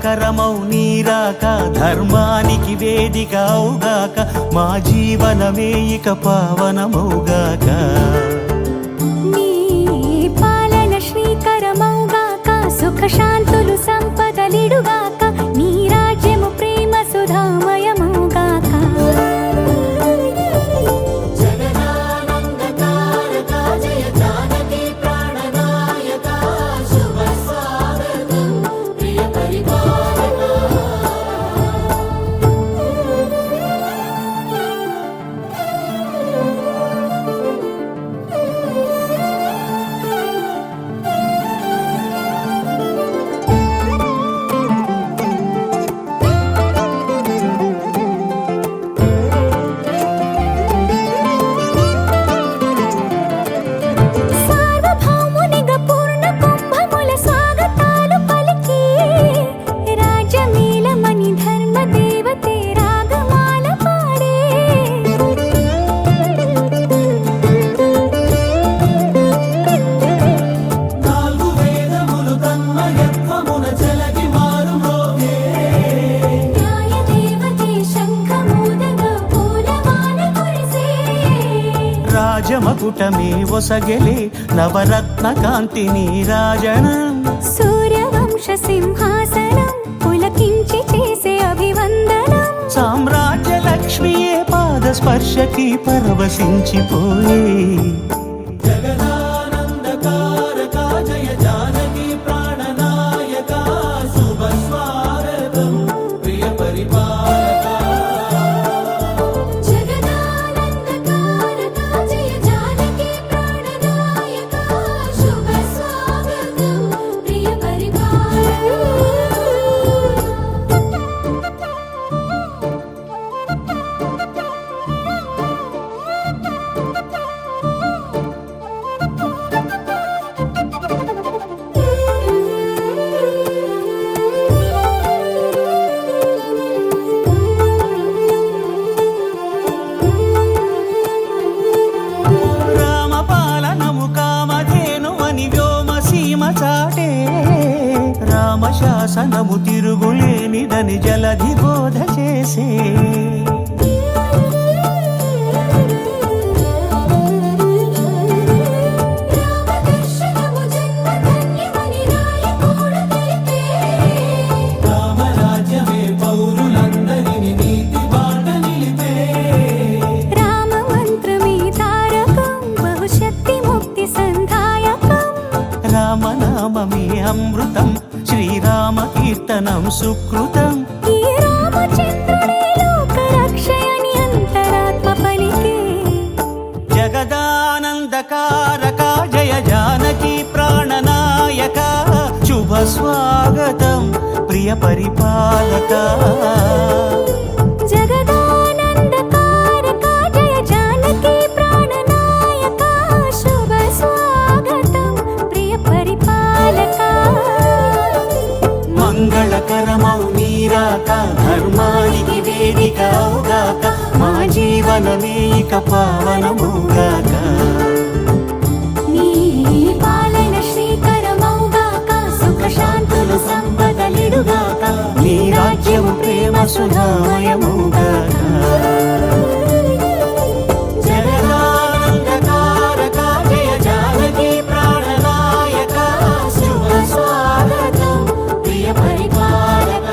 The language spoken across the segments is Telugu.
మంగళకరమౌ నీరాక ధర్మానికి వేదిక అవుగాక మా జీవనమే ఇక పావనమౌగాక నీ పాలన శ్రీకరమౌగాక సుఖ శాంతులు సంపదలిడుగాక నీ రాజ్యము ప్రేమ సుధామయమౌగాక రాజమకుటమే ఒసగెలే నవరత్న కాంతి నీరాజనం సూర్యవంశ సింహాసనం పులకించి చేసే అభివందనం సామ్రాజ్య లక్ష్మియే పాద స్పర్శకి పరవశించిపోయే జగదానందకారక జయ జానకి ప్రాణనాయక శుభ స్వాగతం ప్రియ పరిపాలక రామశాసనము తిరుగులేనిదని జలధి బోధ చేసే రామరాజ్యమే పౌరులందరిని నీతి బాట నిలిపే రామ మంత్రమే తారకం బహుశక్తి ముక్తి సంధాయకం రామనామమే అమృతం శ్రీరామ కీర్తనం సుకృతం ఈ రామచంద్రుడే లోక రక్షయని అంతరాత్మ పలికే జగదానందకారక జయ జానకి ప్రాణనాయక శుభ స్వాగతం ప్రియ పరిపాలక జగదానందకారక జయ జానకి ప్రాణనాయక శుభ స్వాగతం ప్రియ పరిపాలక మంగళకరమౌ నీరాక ధర్మానికి వేదిక అవుగాక మా జీవనమే ఇక పావనమౌగాక నీ పాలన శ్రీకరమౌగాక సుఖ శాంతులు సంపదలిడుగాక నీ రాజ్యము ప్రేమ సుధామయమౌగాక జగదానందకారక జయ జానకి ప్రాణనాయక శుభ స్వాగతం ప్రియ పరిపాలక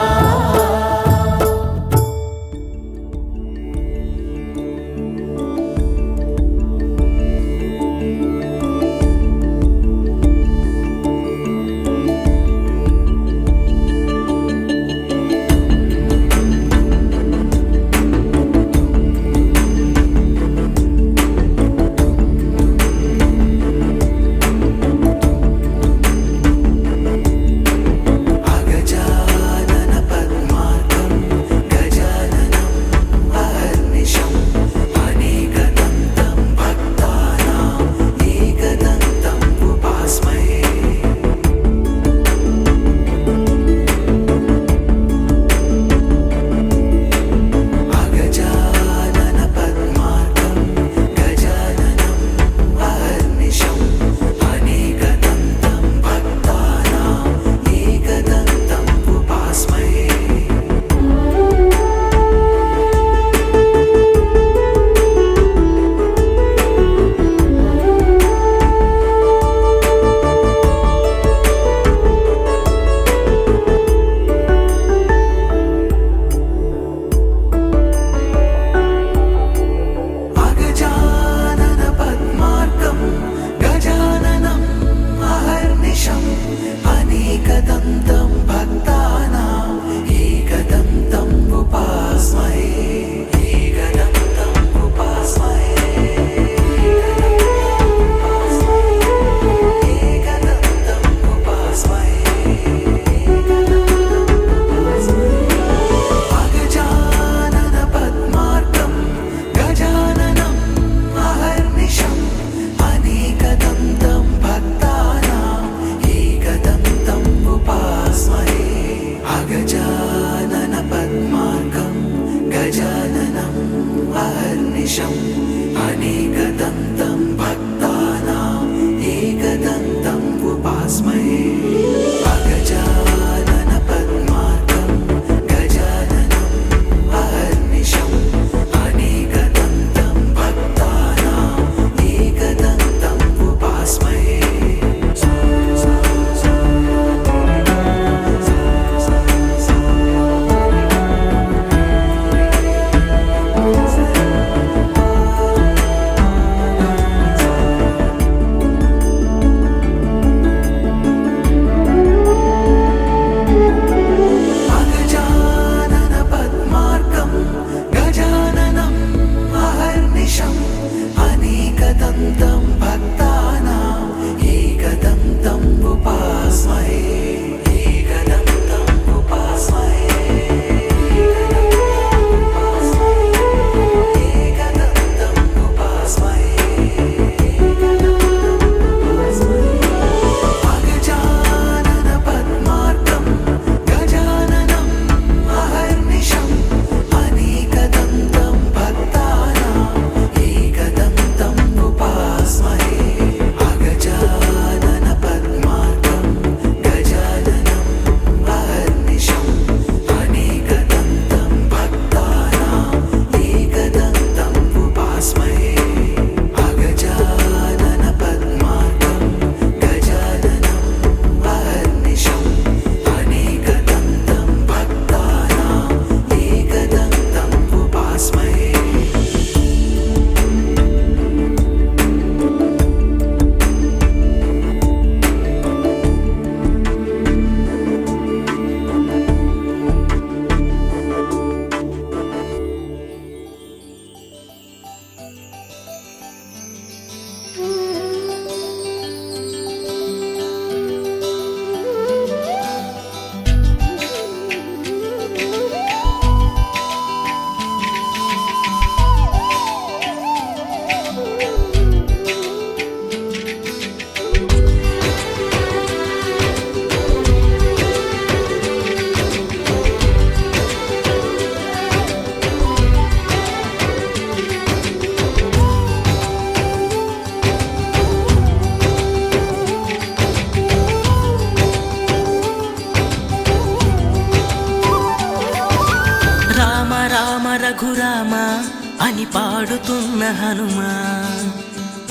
పాడుతున్న హనుమా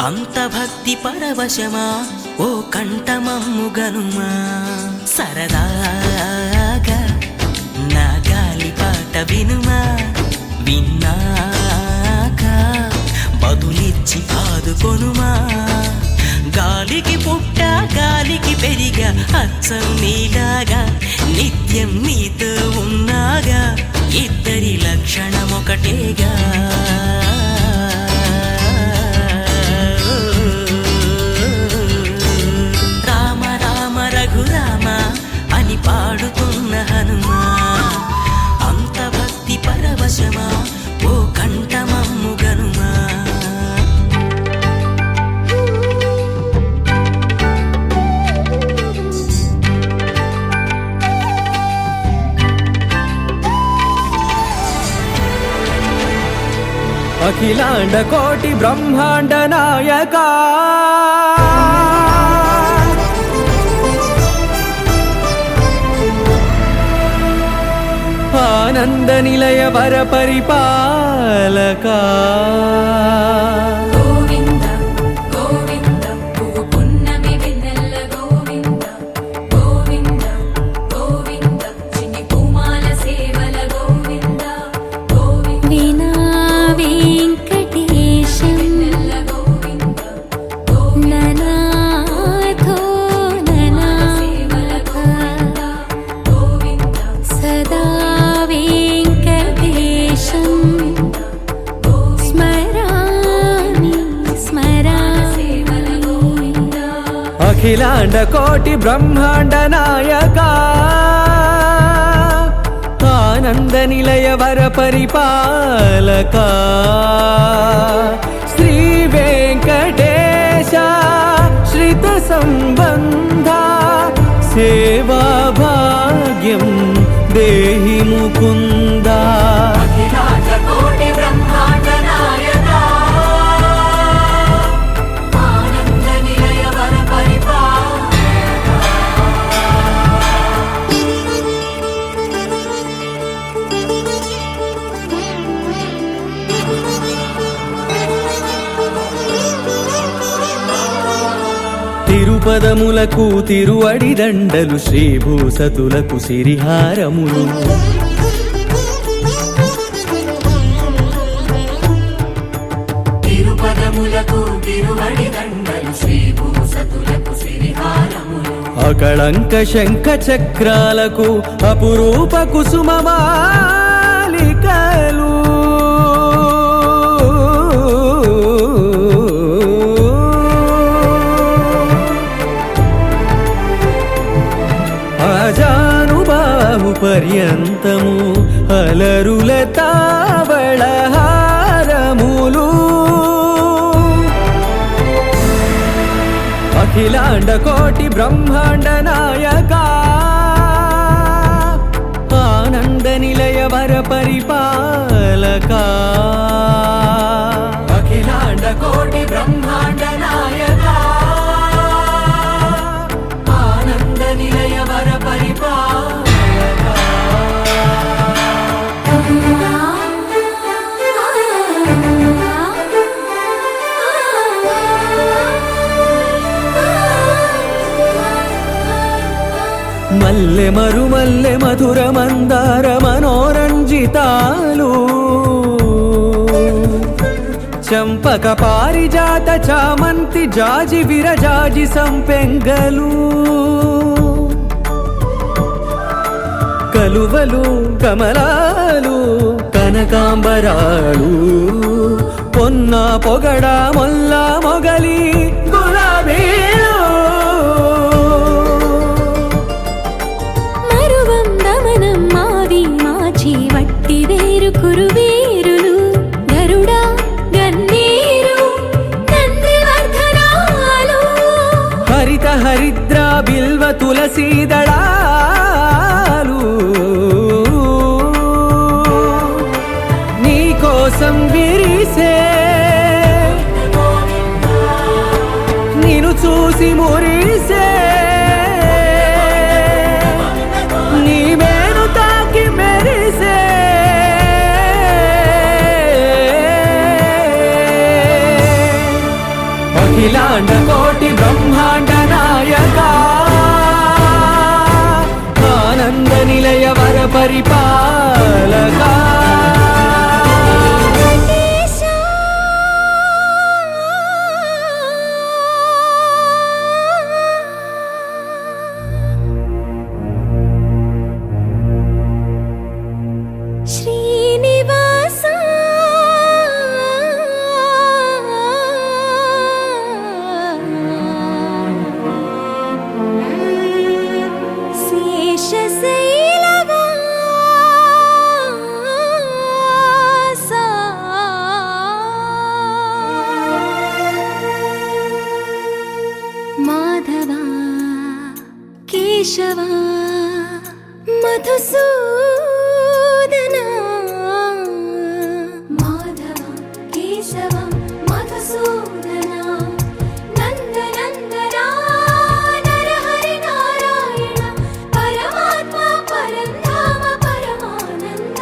అంత భక్తి పరవశమా ఓ కంఠమమ్ము గనుమా సరదాగా నా గాలి పాట వినుమా విన్నాక బదులిచ్చి ఆదుకొనుమా గాలికి పుట్ట గాలికి పెరిగా అచ్చం నీలాగా నిత్యం నీతో ఉన్నాగా ఇద్దరి లక్షణం ఒకటేగా రామ రామ రఘురామ అని పాడుతున్న హనుమా అంత భక్తి పరవశమా ఓ కంఠమమ్ము గనుమా అఖిలాండ కోటి బ్రహ్మాండ నాయకా ఆనంద నిలయ వర పరిపాలకా గోవింద గోవింద పువ్వు పున్నమి వెన్నెల గోవింద గోవింద గోవింద చిన్ని పూమాల సేవల గోవింద గోవింద వీణా వెంకటేశం వెన్నెల గోవింద ననాథో ననా సేవల గోవింద గోవింద సదా వెంకటేశం స్మరామి స్మరామి అఖిలాండ కోటి బ్రహ్మాండ నాయకా ఆనంద నిలయ వర పరిపాలకా శ్రీ వెంకటేశ శ్రిత సంబంధ సేవా భాగ్యం దేహి ముకుందా అఖిలాండ కోటి బ్రహ్మాండ నాయకా ఆనంద నిలయ వర తిరుపదములకు తిరువడి దండలు శ్రీభూసతులకు సిరిహారములు తిరుపదములకు తిరువడి దండలు శ్రీభూసతులకు సిరిహారములు అకళంక శంఖ చక్రాలకు అపురూప కుసుమమాలికలు ఆజానుబాహు పర్యంతము అలరుల తావళహారములు అఖిలాండ కోటి బ్రహ్మాండ నాయకా ఆనంద నిలయ వర పరిపాలకా అఖిలాండ కోటి బ్రహ్మాండ నాయకా ఆనంద నిలయ వర పరిపాలకా మల్లె మరుమల్లె మధుర మందార మనోరంజితాలు చంపక పారిజాత చామంతి జాజి విరజాజి సంపెంగలు కలువలు కమలాలు కనకాంబరాలు పొన్న పొగడ మొల్ల మొగలి గులాబీలు మరువం దమనం మావి మాచి వట్టి వేరు కురువేరులు గరుడా గన్నేరు నందివర్ధనాలు హరిత హరిద్ర బిల్వ తులసీ దళాలు నీ కోసం విరిసే నిన్ను చూసి మురిసే నీ మేను తాకి మెరిసే నాయక ఆనంద నిలయ వర పరిపాలక శ్రీనివాస శేషశైలవాస మాధవ కేశవ మధుసూదన మాధవ కేశవ మధుసూదన నందనందన నరహరి నారాయణ పరమాత్మ పరంధామ పరమానంద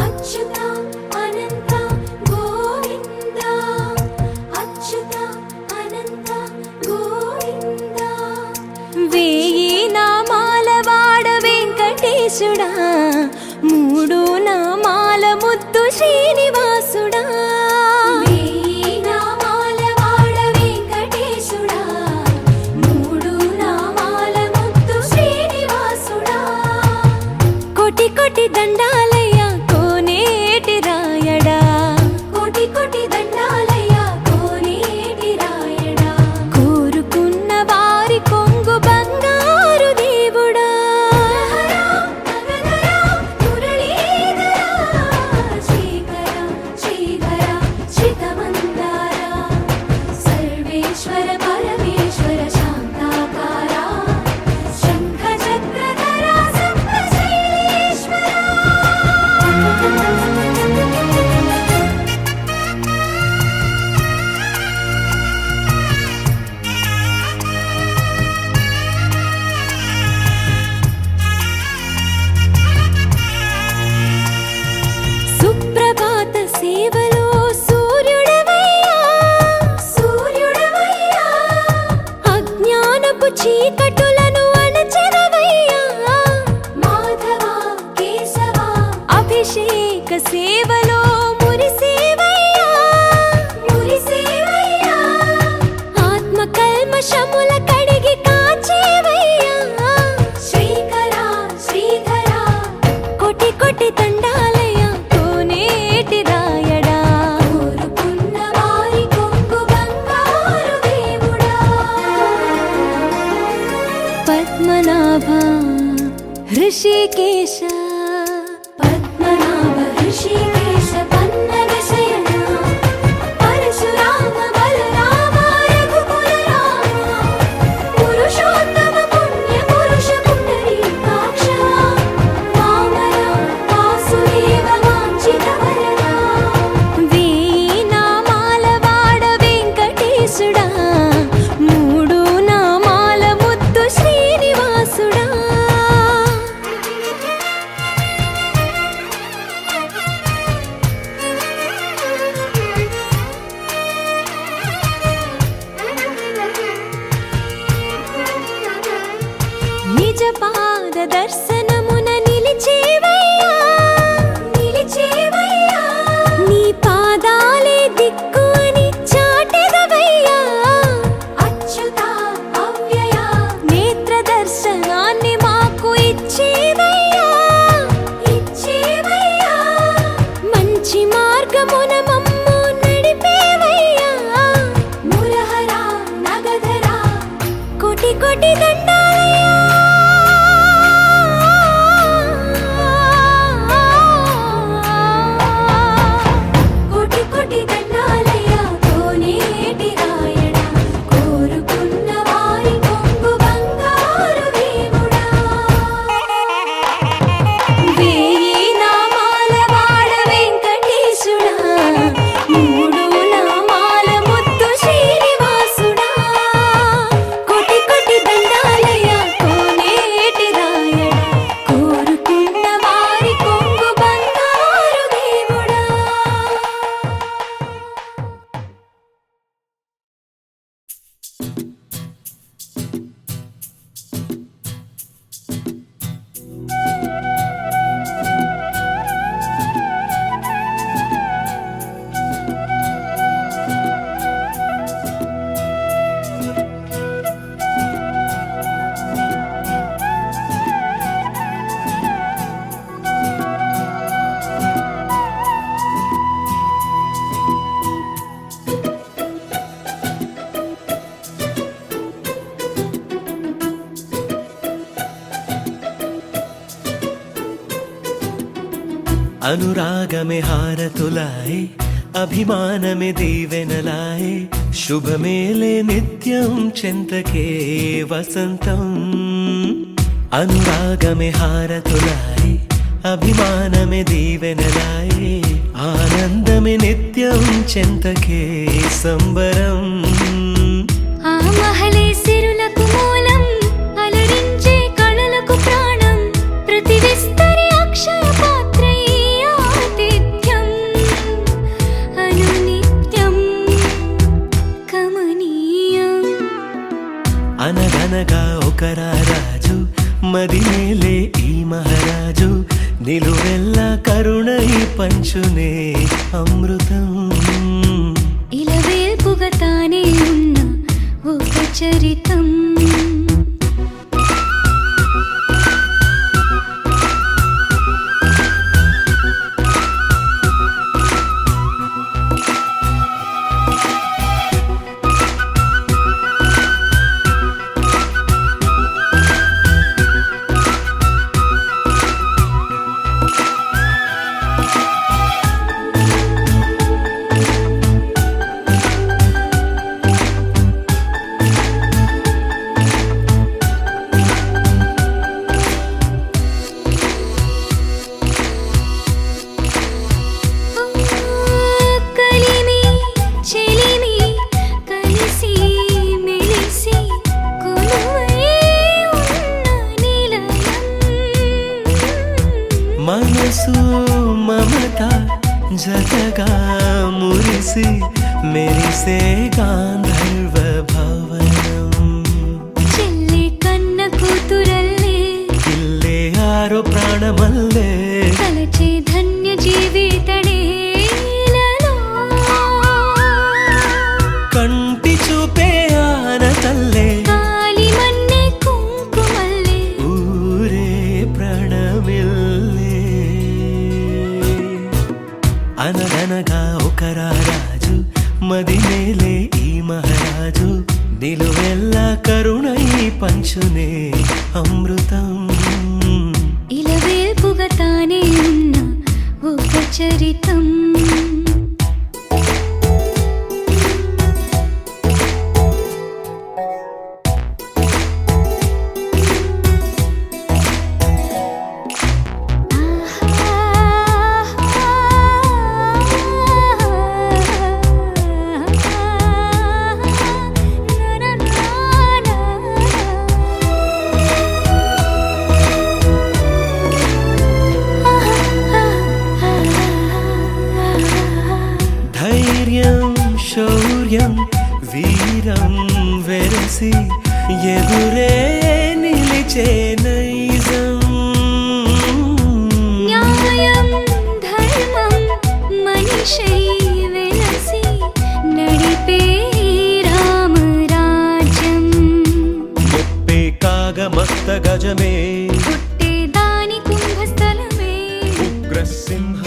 అచ్యుత అనంత గోవింద అచ్యుత అనంత గోవింద వేయి నామాల వాడ వెంకటేశుడా మూడు నామాల ముద్దు శ్రీనివాసుడా వేయి నామాల వాడ వెంకటేశుడా మూడు నామాల ముద్దు శ్రీనివాసుడా కోటి కోటి దండాలయ్య కోనేటి రాయడా కోటి కోటి దండాలయ్య కోనేటి రాయడా కోరుకున్న వారి కొంగు బంగారు దేవుడా సర్వేశ్వర పరమేశ్వర శాంతాకార శంఖ చక్రధర సప్తశైలేశ్వర సుప్రభాత సేవలో సూర్యుడవయ్యా సూర్యుడవయ్యా అజ్ఞానపు చీకటులను అణచెదవయ్యా మాధవ కేశవ అభిషేక సేవలో మురిసేవయ్యా మురిసేవయ్యా ఆత్మ కల్మషముల కడిగి కాచేవయ్యా శ్రీకర శ్రీధర కోటి కోటి దండాలయ కోనేటి రాయడా కోరుకున్న వారి కొంగు బంగారు దేవుడా పద్మనాభ హృషికేశ పద్మనాభ హృషికేశ పన్నగ శయన పరశురామ బలరామ రఘుకుల రామ పురుషోత్తమ పుణ్య పురుష పుండరీకాక్ష వామన వాసుదేవ వాంఛిత వరదా వేయి నామాల వాడ వెంకటేశుడా మూడు నామాల ముద్దు శ్రీనివాసుడా నిజ పాద దర్శనమున నిలిచేవయ్యా నిలిచేవయ్యా నీ పాదాలే దిక్కు అని చాటెదవయ్యా అచ్యుత అవ్యయ నేత్ర దర్శనాన్ని మాకు ఇచ్చేవయ్యా ఇచ్చేవయ్యా మంచి మార్గమున మమ్ము నడిపేవయ్యా మురహర నగధర కోటి కోటి దండాలయ్యా కోటి కోటి దండాలయ్యా కోనేటి రాయడా కోరుకున్న వారి కొంగు బంగారు దేవుడా వేయి నామాల వాడ వెంకటేశుడా మూడు నామాల ముద్దు శ్రీనివాసుడా కోటి కోటి దండాలయ్యా అనురాగమే హారతులాయే అభిమానమే దీవెనలాయే శుభమేలే నిత్యం చెంతకే వసంతం అనురాగమే హారతులాయే అభిమానమే దీవెనలాయే ఆనందమే నిత్యం చెంతకే సంబరం ఆ మహలే సిరులకు మూలం అలరించే కళలకు ప్రాణం ప్రతి విస్తరి అక్షయ పాత్రై ఆతిథ్యం అనునిత్యం కమనీయం అనగనగా ఒక రాజు మదినేలే ఈ మహారాజు నిలువెల్లా కరుణై పంచునే అమృతం ఇలా వేల్పుగా తానే ఉన్న ఒక చరితం కలిమి చెలిమి కలిసి మెలిసి కొలువై ఉన్న నిలయం మనసు మమత జతగా మురిసి మెరిసే గాంధర్వ భవనం చెల్లి కన్న కూతురల్లే ఇల్లే ఆరో ప్రాణమల్లే తలచే ధన్య జీవితడేలలో కంటి చూపే ఆనతల్లే కాలి మన్నే కుంకుమల్లే ఊరే ప్రణమిల్లే అనగనగా ఒక రాజు మదినేలే ఈ మహారాజు నిలువెల్లా కరుణై పంచునే అమృతం ఇలా వేల్పుగా తానే ఉన్న ఒక చరితం ధైర్యం శౌర్యం వీరం వెరసి ఎదురే నిలిచే నైజం న్యాయం ధర్మం మనిషై వెలసి నడిపే రామరాజ్యం ముప్పే కాగమస్త గజమే పుట్టే దాని కుంభస్థలమే ఉగ్రసింహ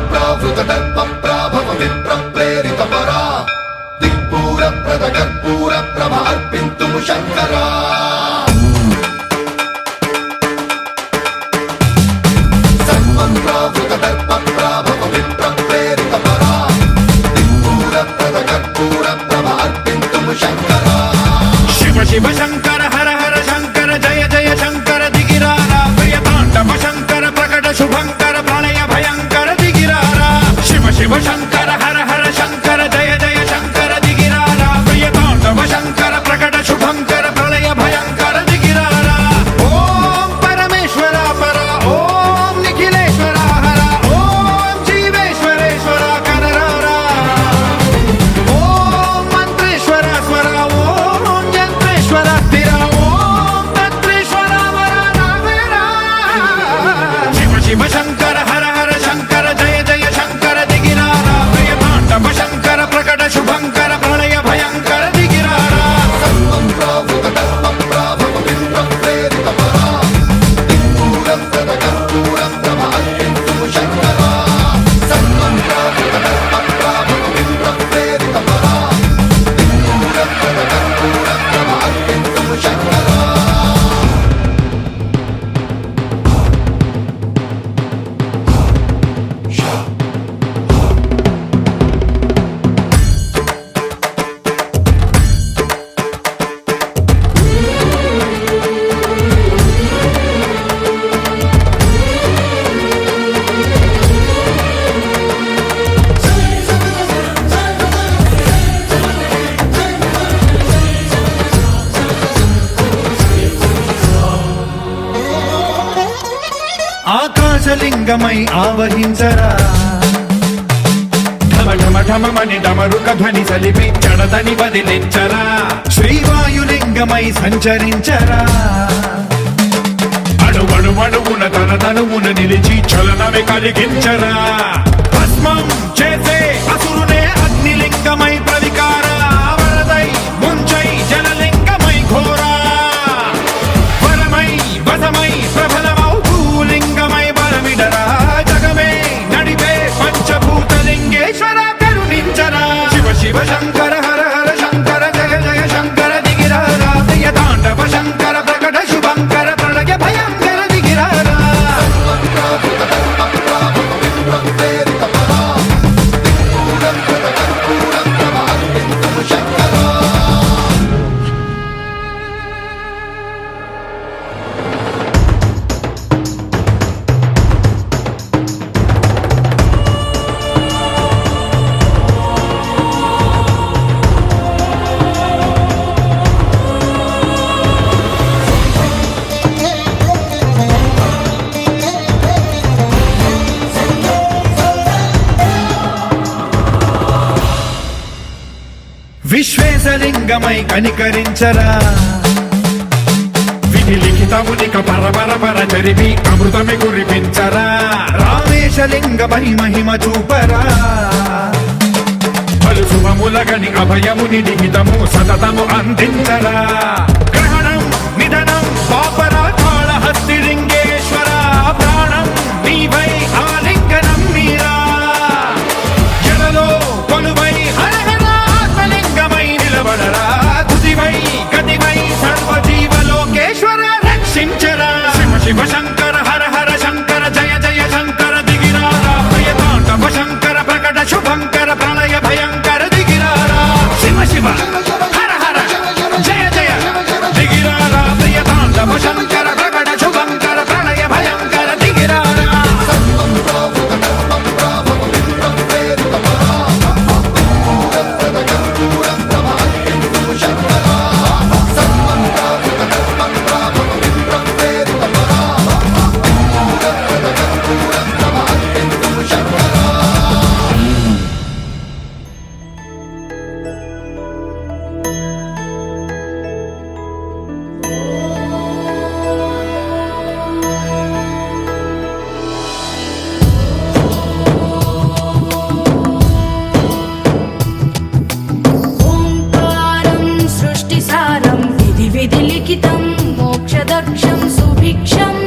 ప్రావృతదర్పప్రాభవ విప్రప్రేరితపరా దిక్పూరప్రదకర్పూరప్రభ అర్పింతుము శంకరా సర్వం ప్రావృతదర్పప్రాభవ విప్రప్రేరితపరా దిక్పూరప్రదకర్పూరప్రభ అర్పింతుము శంకరా శివ శివ శంకర హర హర శంకర జయ జయ శంకర దిగిరారా ప్రియతాండవ శంకర ప్రకట శుభంకర ప్రళయ భయంకర దిగిరారా శివ శివ శంకర హర హర శంకర జయ జయ శంకర దిగిరారా ప్రియతాండవ శంకర ప్రకట శుభంకర ప్రళయ భయంకర దిగిరారా ఓం పరమేశ్వర పర ఓం నిఖిలేశ్వర హర ఓం జీవేశ్వరేశ్వర కరరారా ఓం మంత్రేశ్వర స్వర ఓం యంత్రేశ్వర స్థిర ఓం తంత్రేశ్వర వర నావేరా శివ శివ శంకర హర హర శంకర జయ జయ శంకర దిగిరారా ప్రియతాండవ శంకర ప్రకట శుభంకర ప్రళయ భయంకర దిగిరారా సర్వం ప్రావృతదర్పప్రాభవ విప్రప్రేరితపరా దిక్పూరప్రదకర్పూరప్రభ అర్పింతుము శంకరా సర్వం ప్రావృతదర్పప్రాభవ విప్రప్రేరితపరా దిక్పూరప్రదకర్పూరప్రభ అర్పింతుము శంకరా ఆకాశలింగమై ఆవహించరా ఢమ ఢమ ఢమమని డమరుక ధ్వని సలిపి చడదని వదిలించరా శ్రీవాయులింగమై సంచరించరా అణువణువున తన తనువున నిలిచి చలనమే కలిగించరా భస్మం చేసే అసురునే అగ్నిలింగమై ప్రవికార వరదై ముంచై జలలింగమై ఘోరా వరమై వసమై ప్రబలమౌ భూలింగమై బలమిడరా జగమే నడిపే పంచభూతలింగేశ్వర కరుణించరా శివ శివ శంకర హర హర శంకర జయ జయ శంకర దిగిరారా ప్రియతాండవ శంకర ప్రకట శుభంకర ప్రళయ భయంకర దిగిరారా సర్వం ప్రావృతదర్పప్రాభవ విప్రప్రేరితపరా దిక్పూరప్రదకర్పూరప్రభ అర్పింతుము శంకరా విశ్వేశలింగమై కనికరించరా విధి లిఖితమునిక పరపర పర చరివి అమృతమి కురిపించరా రామేశలింగమై మహిమ చూపరా పలు శుభములగని అభయముని లిఖితము సతతము అందించరా గ్రహణం నిధనం పాపరా కాళహస్తి లింగేశ్వర ప్రాణం నీవై ఆలింగనం మీరా జలలో కొలువై హర హర ఆత్మలింగమై నిలబడరా తుదివై గతివై సర్వజీవలోకేశ్వర రక్షించరా శివ శివ శంకర హర హర శంకర జయ జయ శంకర దిగిరారా ప్రియతాండవ శంకర ప్రకట శుభంకర ప్రళయ భయంకర దిగిరారా శివ శివ హర హర జయ జయ దిగిరారా ప్రియతాండవ శంకర ప్రకట శుభంకర ప్రళయ భయంకర దిగిరారా సర్వం ప్రావృతదర్పప్రాభవ విప్రప్రేరితపరా దిక్పూరప్రదకర్పూరప్రభ అర్పింతుము శంకరా సర్వం ప్రావృతదర్పప్రాభవ విప్రప్రేరితపరా దిక్పూరప్రదకర్పూరప్రభ అర్పింతుము శంకరా ఓంకారం సృష్టిసారం విధి విధి లిఖితం మోక్షదక్షం సుభిక్షం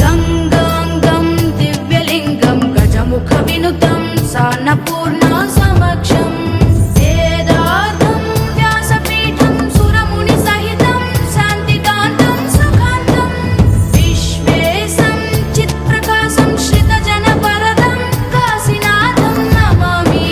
గంగాంగం దివ్యలింగం గజముఖ వినుతం సాన్నపూర్ణ సమక్షం వేదార్థం వ్యాసపీఠం సురముని సహితం శాంతికాంతం సుఖాంతం విశ్వేశం చిత్ప్రకాశం శ్రితజన వరదం కాశీనాథం నమామి.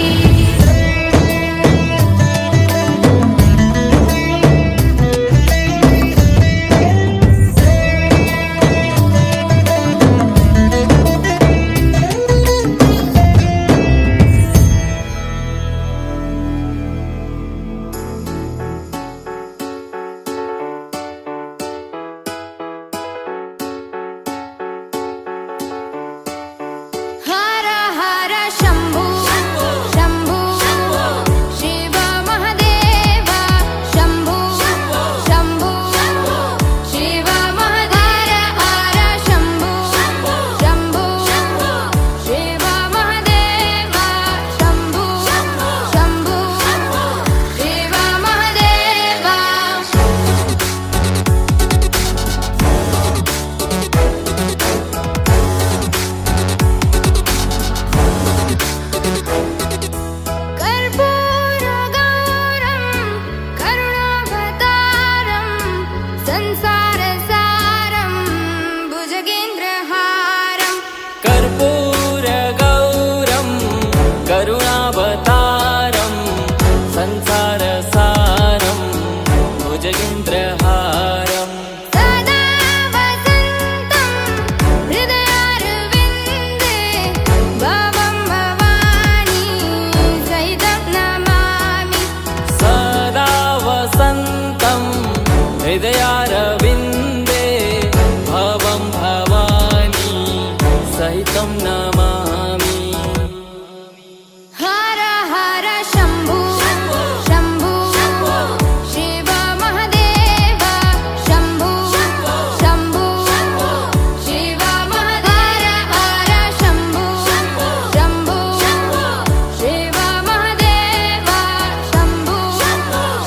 హర హర శంభు శంభు శివ మహదేవ శంభు శంభు శివ మహదేవ హర శంభు శంభు శివ మహదేవ శంభు శంభు శివ మహదేవ. कर्पूरगौरं करुणावतारं संसारसारं भुजगेन्द्रहारं कर्पूरगौरं करुणावतारं संसारसारं भुजगेन्द्रहारं सदा वसन्तं हृदयारविन्दे भवं भवानी सहितं नमामि. सदा वसन्तं हृदयारविन्दे भवं भवानी सहितं नमामि. हर हर शंभु शंभु शिव महदेव शंभु शंभु शिव महदेव हर शंभु शंभु शिव महदेव शंभु शंभु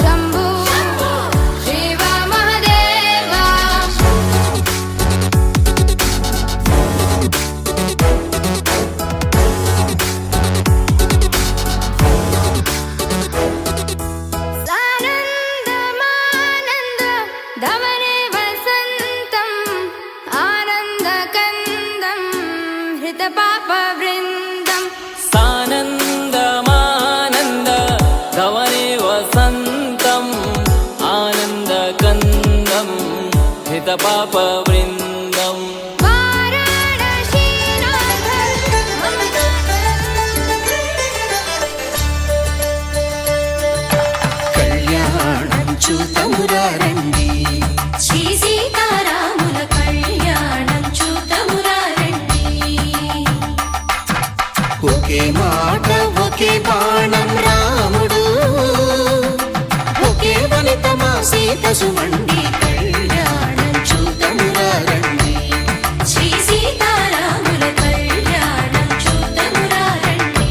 शिव महदेव. सानन्दमानन्द धवने वसन्तम् आनन्दकन्दं हृतपापवृन्दम् सानन्दमानन्द धवने वसन्तम् आनन्दकन्दं हितपापवृन्दम् కళ్యాణం చూతమురారండి శ్రీ సీతారాముల కళ్యాణం చూతమురారండి. ఒకే మాట ఒకే బాణం రాముడు ఒకే వనిత మా సీత సుమండి కళ్యాణం చూతమురారండి శ్రీ సీతారాముల కళ్యాణం చూతమురారండి.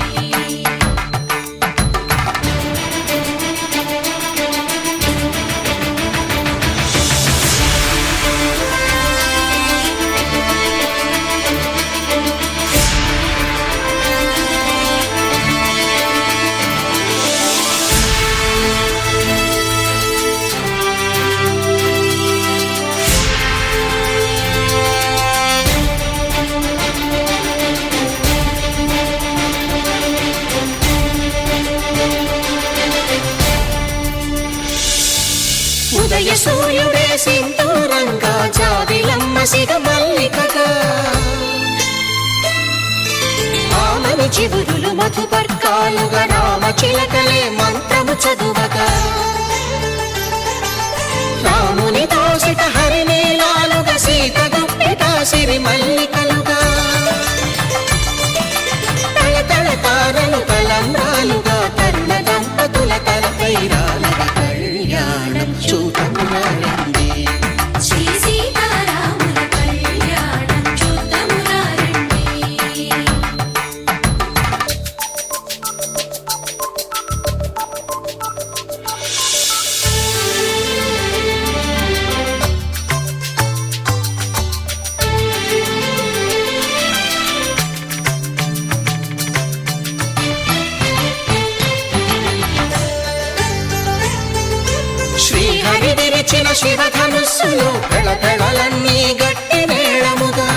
ఉదయ సూర్యుడే సింధూరంగా జాబిలమ్మ సిగ మల్లికగా ఆమని చివురులు మధుపర్కాలుగా రామ చిలకలే మంత్రము చదువగా రాముని దోసిట హరినీలాలుగా సీత గుప్పిట సిరి మల్లికలుగా తళతళ తారలు తలంబ్రాలుగా తరుణ దంపతుల తలపైరాలుగా కళ్యాణం చూతమురారండి శ్రీ సీతారాముల కళ్యాణం చూతమురారండి. నిలిచిన శివధనుస్సులో పెళపెళలన్నీ గట్టి మేళముగా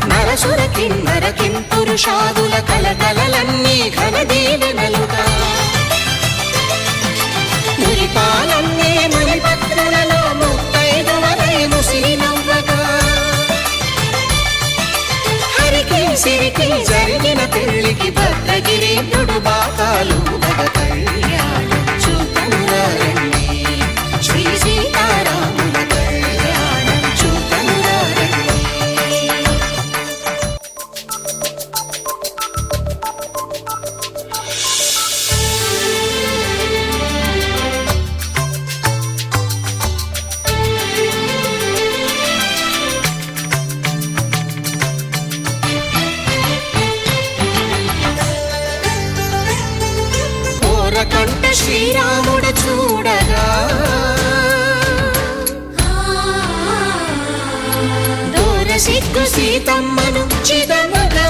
నరసుర కిన్నర పురుషాదుల కలకలలన్నీ ఘన దీవెనలుగా మురిపాలన్నీ మణిపత్రులలో ముత్తైదువలై ముసిరి నవ్వగా హరికి సిరికి జరిగిన పెళ్లికి భద్రగిరీంద్రుడు బాకాలు కళ్యాణం చూతమురారండి శ్రీ సీతారాముల కళ్యాణం చూతమురారండి. కంట శ్రీరాముడు చూడగా దూర సిగ్గు సీతమ్మను చిదమగా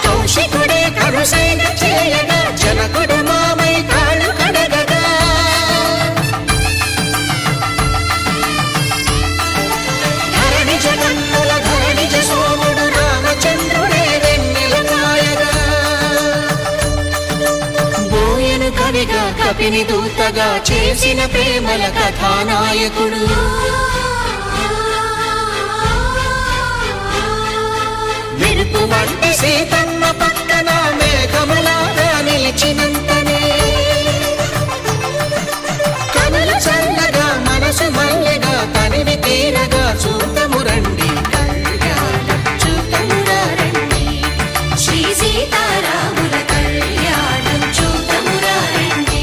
కౌశికుడే కరుసైన చేయగా జనకుడు మామై కాళ్ళు కడగగా ధరణి జగన్నుల ధరణిజ సోముడు రామచంద్రుడే కవిగా కపిని దూతగా చేసిన ప్రేమల కథానాయకుడు మెరుపు వంటి సీతమ్మ పక్కన మేఘములాగా నిలిచినంతనే కనులు చల్లగా మనసు మల్లెగా తనివి తీరగా చూతము రండి కళ్యాణం చూతమురా రండి శ్రీ సీతారాముల కళ్యాణం చూతమురా రండి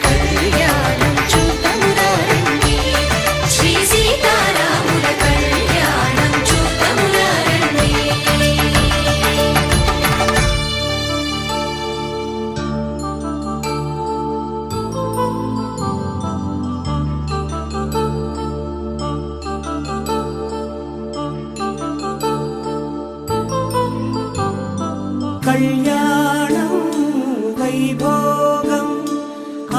కళ్యాణం చూతమురా రండి శ్రీ సీతారాముల కళ్యాణం చూతమురా రండి. కళ్యాణం వైభోగం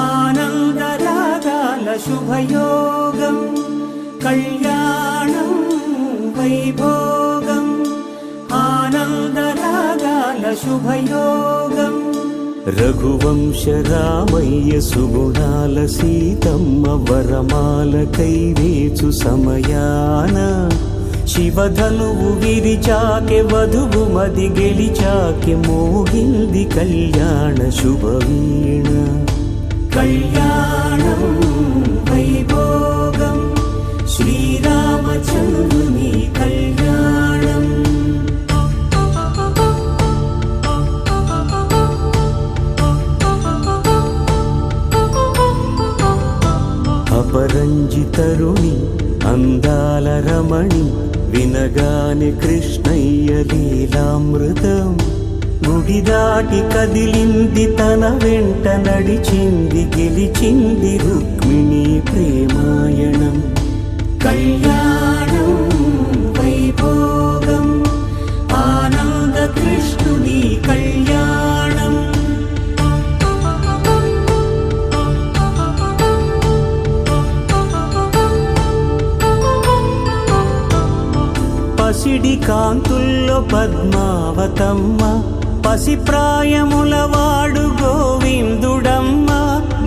ఆనందరాగాల శుభయోగం కళ్యాణం వైభోగం ఆనందరాగాల శుభయోగం రఘువంశ రామయ్య సుగుణాల సీతమ్మ వరమాల కైవేచు సమయాన శివధనువు విరిచాకె వధువు మది గెలిచాకె మోగింది కళ్యాణ శుభవీణ కళ్యాణం వైభోగం శ్రీరామచంద్రుని కళ్యాణం అపరంజితరుణి అందాల రమణి వినగానే కృష్ణయ్య లీలామృతం గుడి దాటి కదిలింది తన వెంట నడిచింది గెలిచింది రుక్మిణి ప్రేమాయణం కళ్యాణం వైభోగం ఆనంద కృష్ణుని కళ్యాణం పసిడి కాంతుల్లో పద్మావతమ్మ పసిప్రాయముల వాడు గోవిందుడమ్మ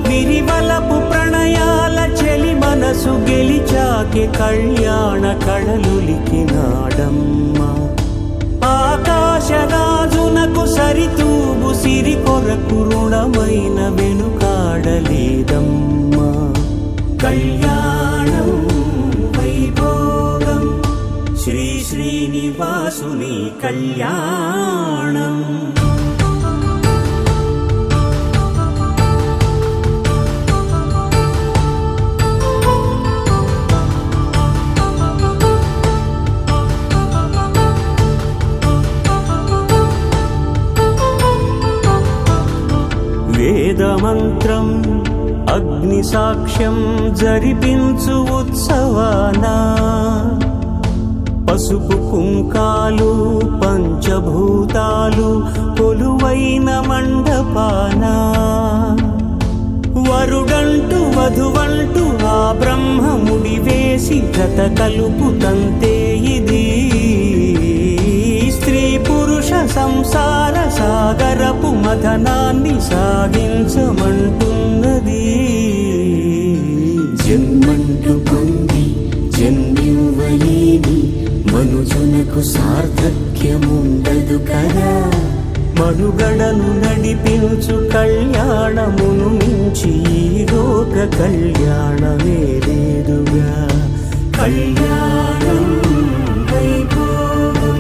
విరివలపు ప్రణయాల చెలి మనసు గెలిచాకె కళ్యాణ కళలులికినాడమ్మ ఆకాశరాజునకు సరితూగు సిరి కొరకు రుణమైన వెనుకాడలేదమ్మా కళ్యాణం వైభోగం శ్రీ శ్రీనివాసుని కళ్యాణం వేదమంత్రం అగ్ని సాక్ష్యం జరిపించు ఉత్సవానా పసుపు కుంకాలు పంచభూతాలు కొలువైన మండపాన వరుడంటూ వధువంటూ ఆ బ్రహ్మముడి వేసి జత కలుపుతంతే ఇది స్త్రీ పురుష సంసార సాగరపు మథనాన్ని సాగించమంటున్నది. జన్మంటూ పొంది జన్మివ్వలేని మనుజునకు సార్థక్యముండదు కదా. మనుగడను నడిపించు కళ్యాణమును మించి ఈ లోక కళ్యాణమే లేదుగా. కళ్యాణం వైభోగం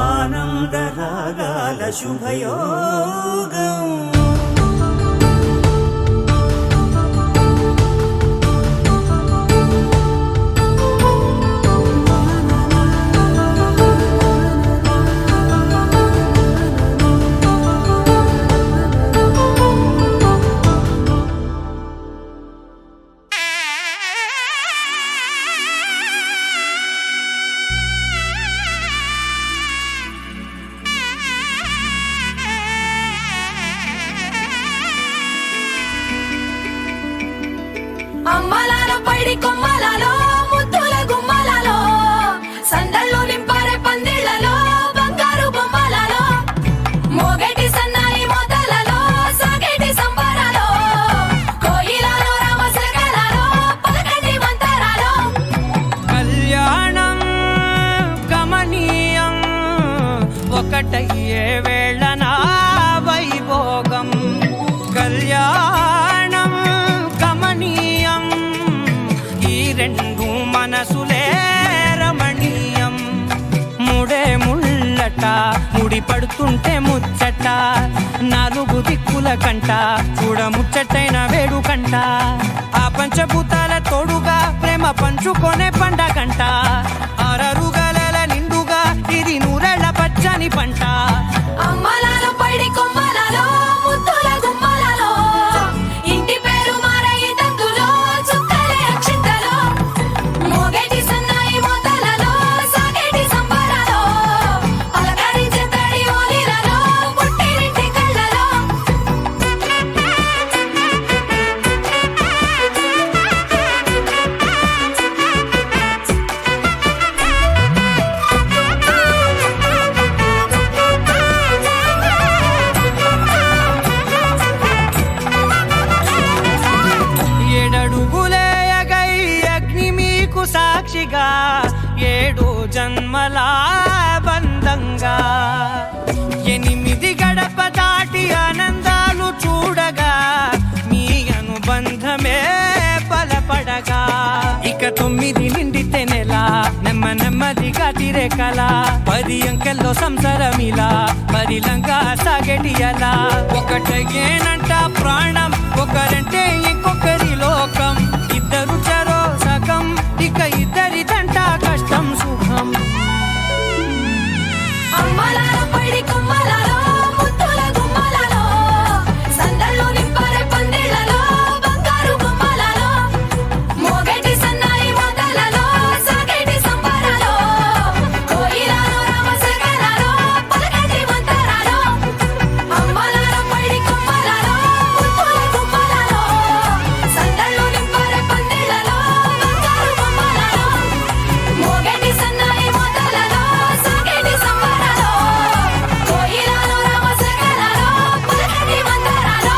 ఆనందరాగాల శుభయోగం. అమ్మలాల పైడి కొమ్మలలో ముద్దుల గుమ్మలలో సందళ్ళు నింపారే పందిళ్లలో బంగారు బొమ్మలలో మోగేటి సన్నాయి మోతలలో సాగేటి సంబరాలో కోయిలలో రామశకలలో పలకండి మంతరాలో. కళ్యాణం గమనీయం ఒకటయ్యే వేళ నా వైభోగం. కళ్యాణం గమనీయం ఈ రెండు మనసులే రమణీయం. ముడే ముళ్ళట ముడి పడుతుంటే ముచ్చట నాలుగు దిక్కుల కంట చూడ ముచ్చటైన వేడుకంట. ఆ పంచభూతాల తోడుగా ప్రేమ పంచుకొనే పండగంట. అరరుగలల నిండుగా ఇది నూరెళ్ళ పచ్చని పంట. అమ్మలాల పైడి కొమ్మలలో ముద్దుల గుమ్మలలో ఇంటి పేరు మారయి తందులో చుక్కలే అక్షింతలో మోగేటి సన్నాయి మోతలలో సాగేటి సంబరాలో పలకరించే తడి ఓలిలలో పుట్టినింటి కళ్ళలో. ఏడడుగులేయగై అగ్ని మీకు సాక్షిగా ఏడు జన్మల బంధంగా 8 గడప దాటి ఆనందాలు చూడగా మీ అనుబంధమే బలపడగా. ఇక 9 నిండితే నెల నెమ్మదిగా తిరేకల 10 అంకెల్లో సంసారమిలా పరిలంగా సాగేటియలా. ఒకటేనంట ప్రాణం ఒకరంటే ఇంకొకరి లోకం. ఇద్దరు చరో సగం ఇక ఇద్దరిదంట కష్టం సుఖం. అమ్మలాల పైడి కొమ్మలలో ముద్దుల గుమ్మలలో సందళ్ళు నింపారే పందిళ్లలో బంగారు బొమ్మలలో మోగేటి సన్నాయి మోతలలో సాగేటి సంబరాలో కోయిలలో రామశకలలో పలకండి మంతరాలో. అమ్మలాల పైడి కొమ్మలలో ముద్దుల గుమ్మలలో సందళ్ళు నింపారే పందిళ్లలో బంగారు బొమ్మలలో మోగేటి సన్నాయి మోతలలో సాగేటి సంబరాలో కోయిలలో రామశకలలో పలకండి మంతరాలో.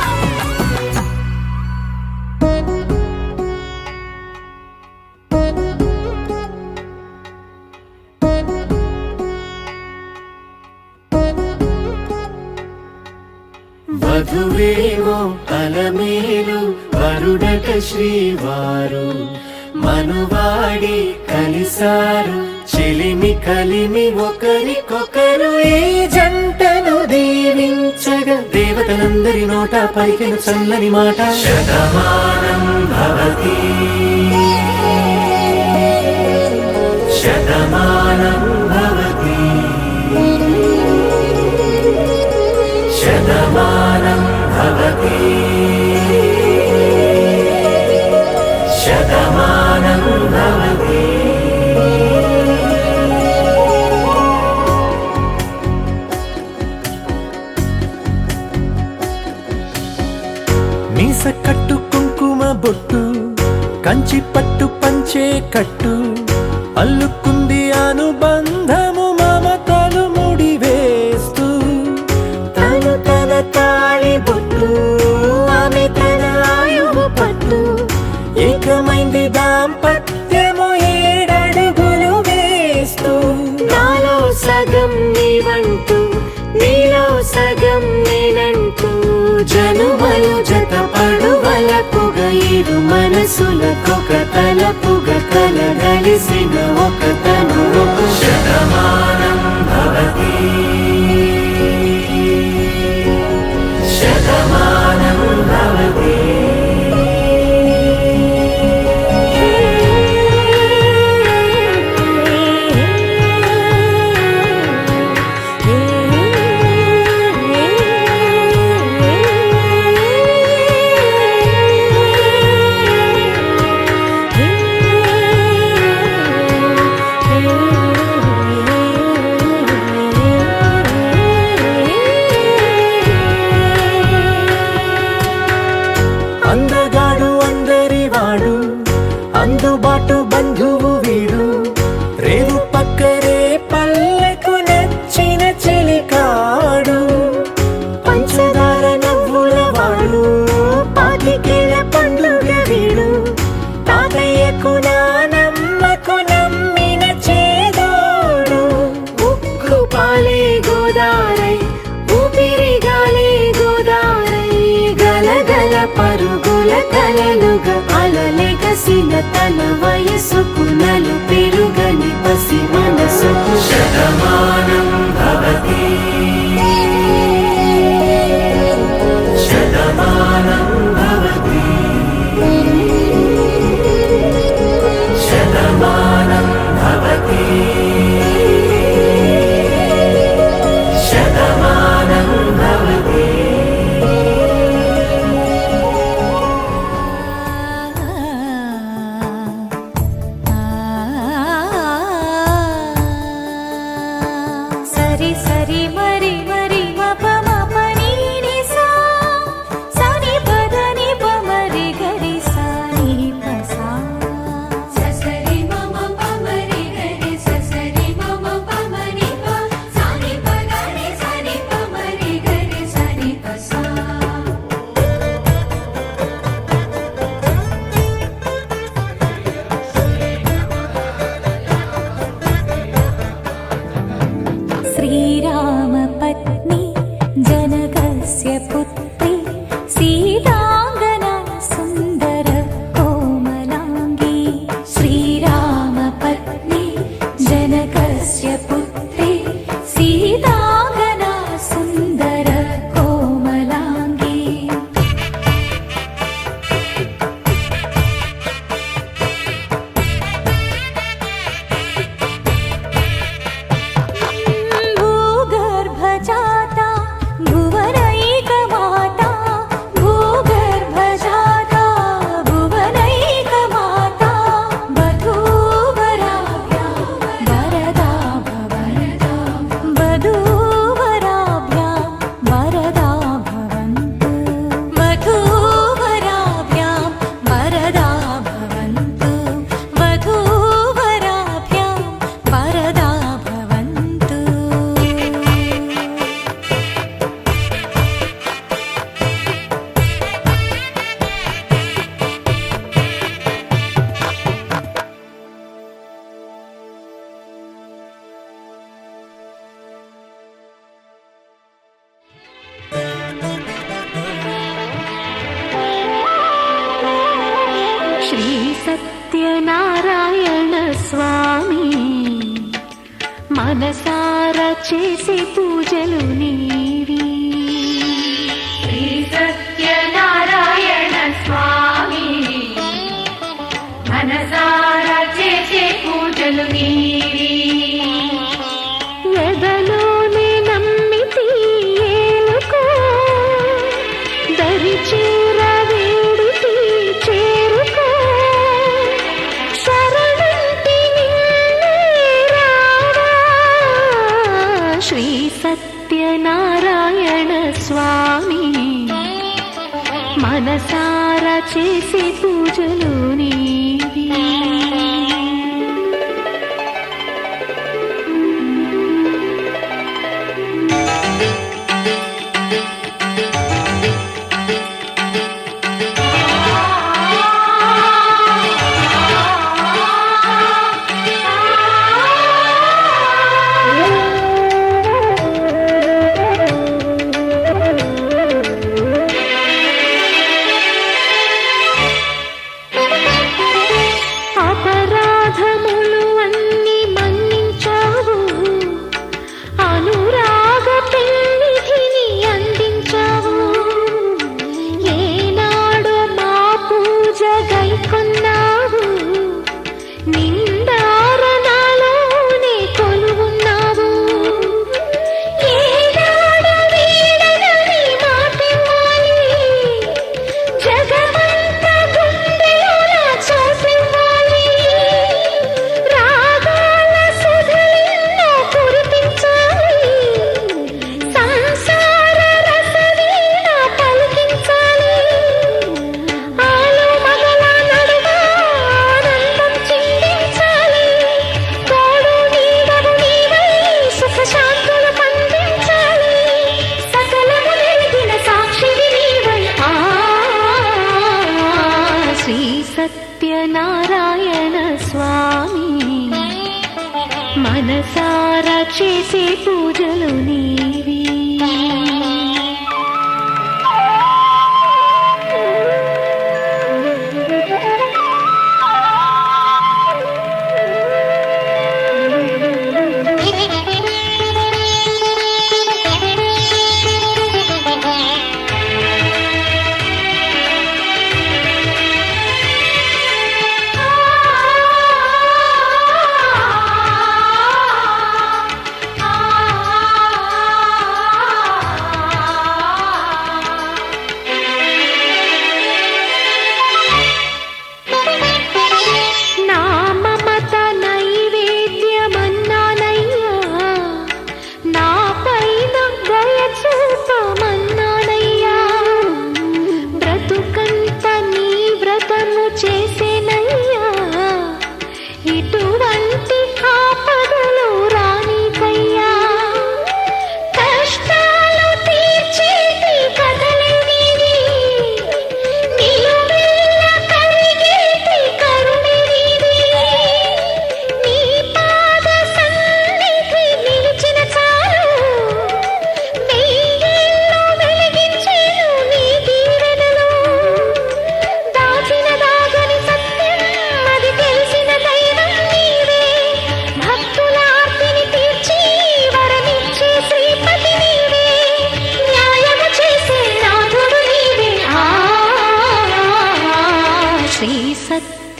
వధువేవో అలమేలు వరుడట శ్రీవారు మనువాడి కలిసారు చెలిమి కలిమి ఒకరికొకరు. ఈ జంటను దీవించగా దేవతలందరి నోట పలికిన చల్లని మాట శతమానం భవతి శతమానం భవతి శతమానం భవతి శతమానం భవతి. కట్టు అల్లుకుంది అనుబంధము మమతలు ముడివేస్తూ తను తన తాళి బొట్టు ఆమె తన ఆయువు పట్టు ఏకమైంది దాంపత్యము 7 అడుగులు వేస్తూ నాలో సగం నీవంటూ నీలో సగం నేనంటూ జనుమలు జత పడువలపుగ ఇరు మనసులకొక తలపుగ కలగలిసిన ఒక తను శతమానం భవతి శతమానం భవతి అందగాడు అందరివాడు అందుబాటు బంధువు వీడు రేవు పక్కరే పల్లెకు నచ్చిన చెలికాడు పంచదార నవ్వుల వాడు పాతికేల పండుగ వీడు తాతయ్యకు నానమ్మకు నమ్మిన చేదోడు ఉక్కు పాలే గోదారై ఊపిరి గాలే గోదారై గలగల పరుగుల కలలుగా అలలెగసిన తన వయసుకు నలు పెరుగని పసి మనసుకు శతమానం భవతి శతమానం భవతి శతమానం భవతి శతమానం భవతి సరి సరి మరి మరి మప మప నీ ని సా సని పద ని ప మరి గరి సా ని ప సా ససరి మమ ప మరి గరి ససరి మమ ప మరి ప సని ప గరి సని ప మరి గరి సని ప సా శ్రీరామ పత్ని జనకస్య పుత్రి సీతాంగనా సుందర కోమలాంగి శ్రీరామ పత్ని జనకస్య పుత్రి సీతాంగనా సుందర కోమలాంగి భూగర్భజాతా భువనైకమాతా భూగర్భజాతా భువనైకమాతా వధూవరాభ్యాం వరదా భవంతు వధూవరాభ్యాం వరదా భవంతు వధూవరాభ్యాం వరదా భవంతు వధూవరాభ్యాం వరదా భవంతు శ్రీ సత్యనారాయణ స్వామి మనసారా చేసి పూజలు నీవి శ్రీ సత్యనారాయణ స్వామి మనసారా చేసి పూజలు నీవి ఎదలోనే నమ్మితి ఏలుకో దరి చేర వేడితి చేరుకో శరణంటి నిన్నే రావా శ్రీ సత్యనారాయణ స్వామి మనసారా చేసి పూజలు నీవి మనసారా చేసే పూజలు నీవి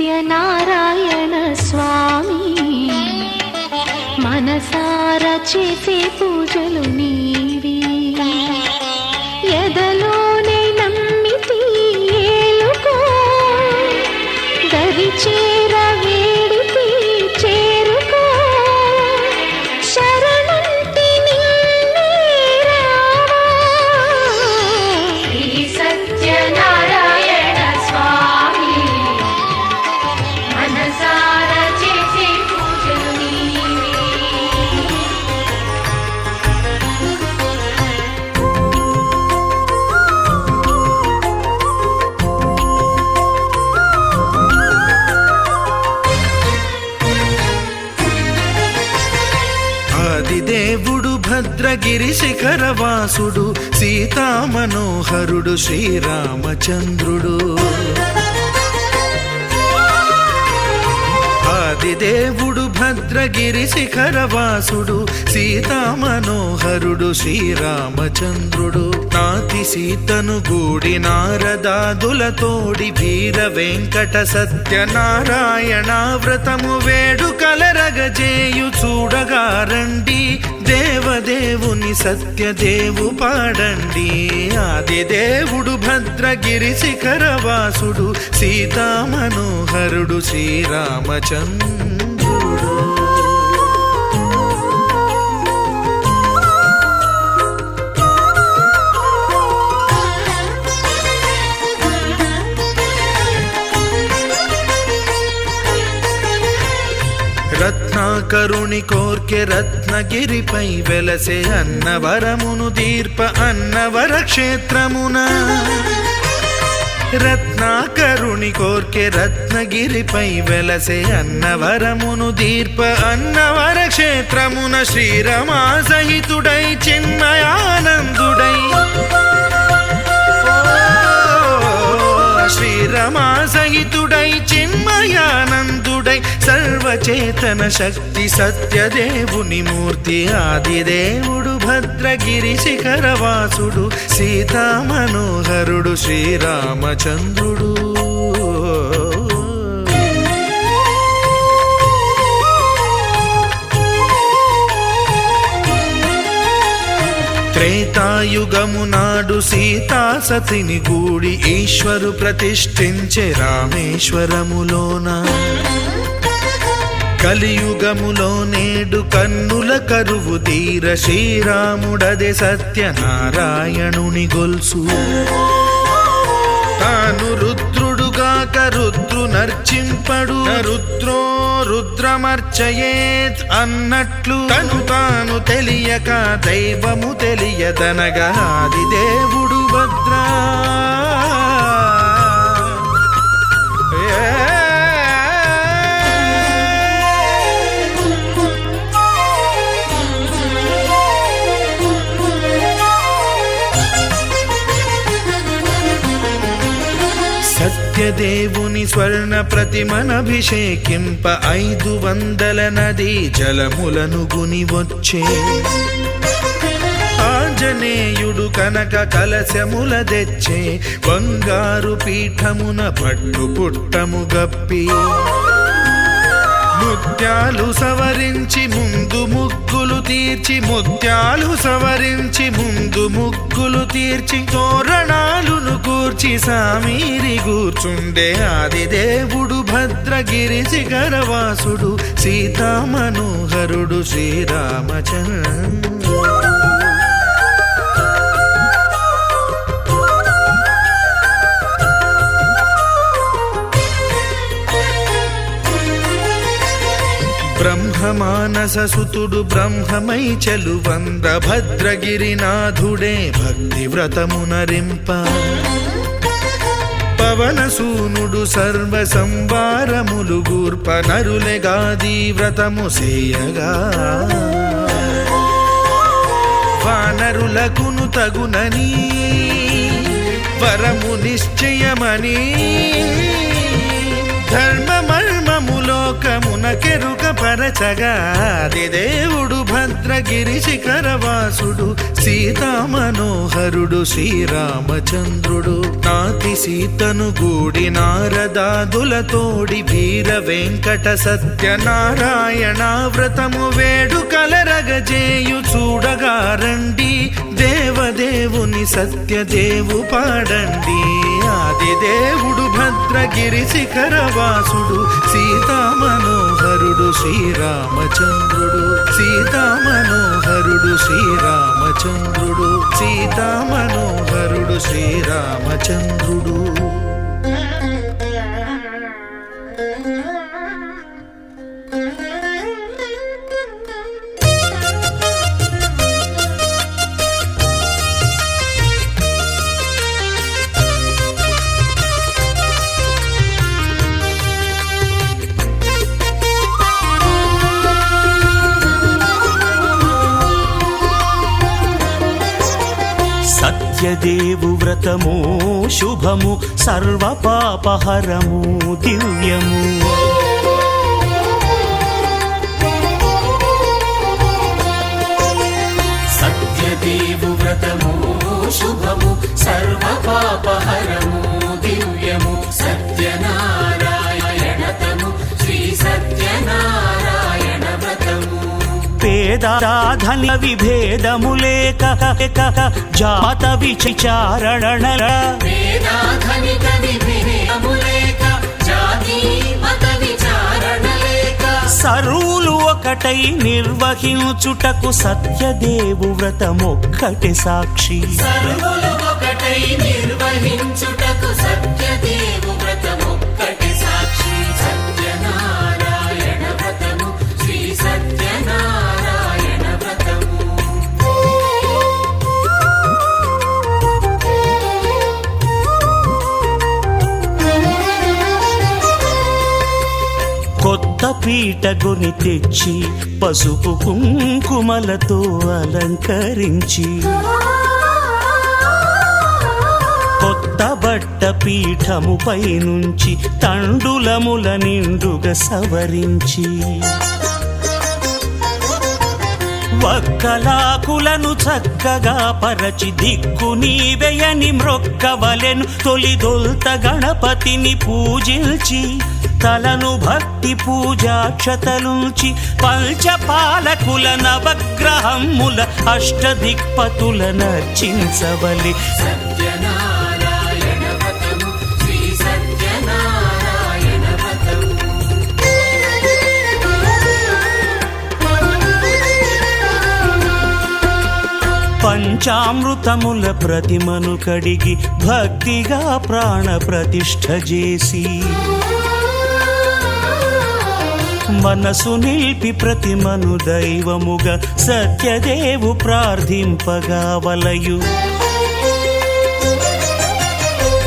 సత్యనారాయణ స్వామి మనసారా చేసే పూజలు నీవి ఎదలోనే నమ్మితి ఏలుకో దరి చేర వేడితి చేరుకో శరణంటి నిన్నే రావా శ్రీ సత్యనారాయణ స్వామి మనసారా చేసే పూజలు నీవి ఆదిదేవుడు భద్రగిరి శిఖరవాసుడు సీతామనోహరుడు శ్రీరామచంద్రుడు ఆదిదేవుడు భద్రగిరి శిఖరవాసుడు సీతామనోహరుడు శ్రీరామచంద్రుడు నాతి సీతను గూడి నారదాదులతోడి వీర వెంకట సత్యనారాయణ వ్రతము వేడుకలరగజేయు చూడగా రండి దేవదేవుని సత్యదేవు పాడండి ఆదిదేవుడు భద్రగిరి శిఖరవాసుడు సీతామనోహరుడు శ్రీరామచంద్రుడు రత్నాకరుని కోర్కె రత్నగిరిపై వెలసే అన్నవరమును దీర్ప అన్నవర క్షేత్రమున రత్నాకరుని కోర్కె రత్నగిరిపై వెలసే అన్నవరమును దీర్ప అన్నవర క్షేత్రమున శ్రీరమా సహితుడై చిన్మయానందుడై శ్రీరమా సహితుడై చిన్మయానందుడై సర్వచేతన శక్తి సత్యదేవుని మూర్తి ఆదిదేవుడు భద్రగిరి శిఖరవాసుడు సీతామనోహరుడు శ్రీరామచంద్రుడు త్రేతాయుగము నాడు సీతా సతిని గూడి ఈశ్వరు ప్రతిష్ఠించే రామేశ్వరములోన కలియుగములో నేడు కన్నుల కరువు తీర శ్రీరాముడదే సత్యనారాయణుని గొల్సు తాను రుద్రుడుగాక రుద్రు నర్చింపడు రుద్రో రుద్రమర్చయేత్ అన్నట్లు తను తాను తెలియక దైవము తెలియదనగా ఆదిదేవుడు భద్రా సత్యదేవుని స్వర్ణ ప్రతిమనభిషేకింప 500 నదీ జలములను గుని వచ్చే ఆంజనేయుడు కనక కలశముల తెచ్చే బంగారు పీఠమున పట్టు పుట్టము గప్పి ముత్యాలు సవరించి ముందు ముగ్గులు తీర్చి ముత్యాలు సవరించి ముందు ముగ్గులు తీర్చి తోరణాలును కూర్చి సామీరి కూర్చుండే ఆదిదేవుడు భద్రగిరి శిఖరవాసుడు సీతామనోహరుడు శ్రీరామచంద్రుడు. బ్రహ్మమానససుతుడు బ్రహ్మమై చెలువంద భద్రగిరినాథుడే భక్తి వ్రతమునరింప పవనసూనుడు సర్వ సంవారములు గూర్ప నరులెగాది వ్రతము సేయగా వానరులకును తగునని వరము నిశ్చయమని ధర్మమర్మములోకమునకెరుక పరచగా దేవుడు భద్రగిరి శిఖరవాసుడు సీతామనోహరుడు శ్రీరామచంద్రుడు. నాతి సీతను గూడి నారదాదులతోడి వీర వెంకట సత్యనారాయణ వ్రతము వేడుకలరగజేయు చూడగా రండి దేవదేవుని సత్యదేవు పాడండి. ఆదిదేవుడు భద్రగిరి శిఖరవాసుడు సీతామనోహరుడు శ్రీరామచంద్రుడు. సీతామనోహరుడు శ్రీరామచంద్రుడు. సీతామనోహరుడు శ్రీరామచంద్రుడు. సత్యదేవు వ్రతము శుభము సర్వ పాపహరము దివ్యము. సత్యదేవు వ్రతము శుభము సర్వ పాపహరము దివ్యము. సత్యనారాయణతము శ్రీ సత్యనారాయణ వ్రతము. పేదాధన విభేదము లేక జాత విచారణ సరువులు ఒకటై నిర్వహించుటకు సత్యదేవు వ్రతమొక్కటి సాక్షి. నిర్వహించుటకు సత్యదేవు వ్రతమొక్కటి సాక్షి. సత్యనారాయణ వ్రతము శ్రీ సత్యనారాయణ వ్రతము. కొత్త పీటగుని తెచ్చి పసుపు కుంకుమలతో అలంకరించి కొత్త బట్ట పీఠముపై నుంచి తండులముల నిండుగా సవరించి వక్కలాకులను చక్కగా పరచి దిక్కు నీవెయని మ్రొక్కవలెను. తొలిదొల్త గణపతిని పూజించి తలను భక్తి పూజాక్షతలుంచి పంచపాలకుల నవగ్రహముల అష్టదిక్పతుల నర్చించవలి. సత్యనారాయణ వ్రతము శ్రీ సత్యనారాయణ వ్రతము. పంచామృతముల ప్రతిమను కడిగి భక్తిగా ప్రాణ ప్రతిష్ఠ చేసి మనసు నిలిపి ప్రతిమను దైవముగా సత్యదేవు ప్రార్థింపగా వలయు.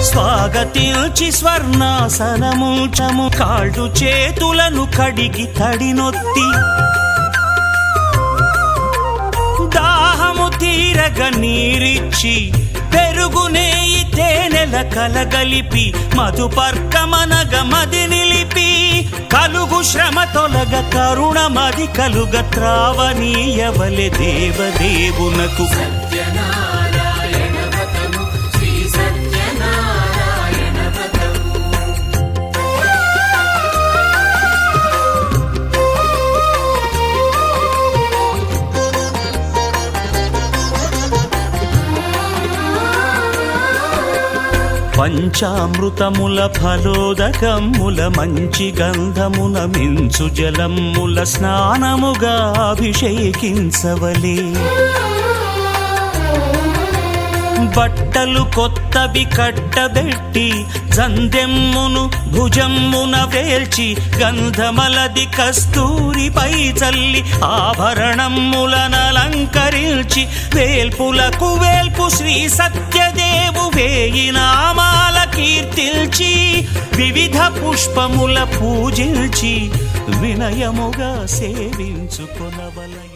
స్వాగతించి స్వర్ణాసనముంచము కాళ్ళు చేతులను కడిగి తడినొత్తి దాహము తీరగ నీరిచ్చి పెరుగునేయి తేనెల కలగలిపి మధుపర్కమనగ మది నిలిపి కలుగు శ్రమ తొలగ కరుణమది కలుగ త్రావనీయవలె దేవదేవునకు సత్యనారాయణ వ్రతము శ్రీ సత్యనారాయణ వ్రతము పంచామృతముల ఫలోదకముల మంచి గంధమున మించు జలముల స్నానముగా అభిషేకించవలే బట్టలు కొత్తవి కట్టబెట్టి జందెమ్మును భుజమ్మున వేల్చి గంధమలది కస్తూరిపై చల్లి ఆభరణములనలంకరించి వేల్పులకు వేల్పు శ్రీ సత్యదేవు వేయి నామాల కీర్తిల్చి వివిధ పుష్పముల పూజించి వినయముగా సేవించుకొనవలయు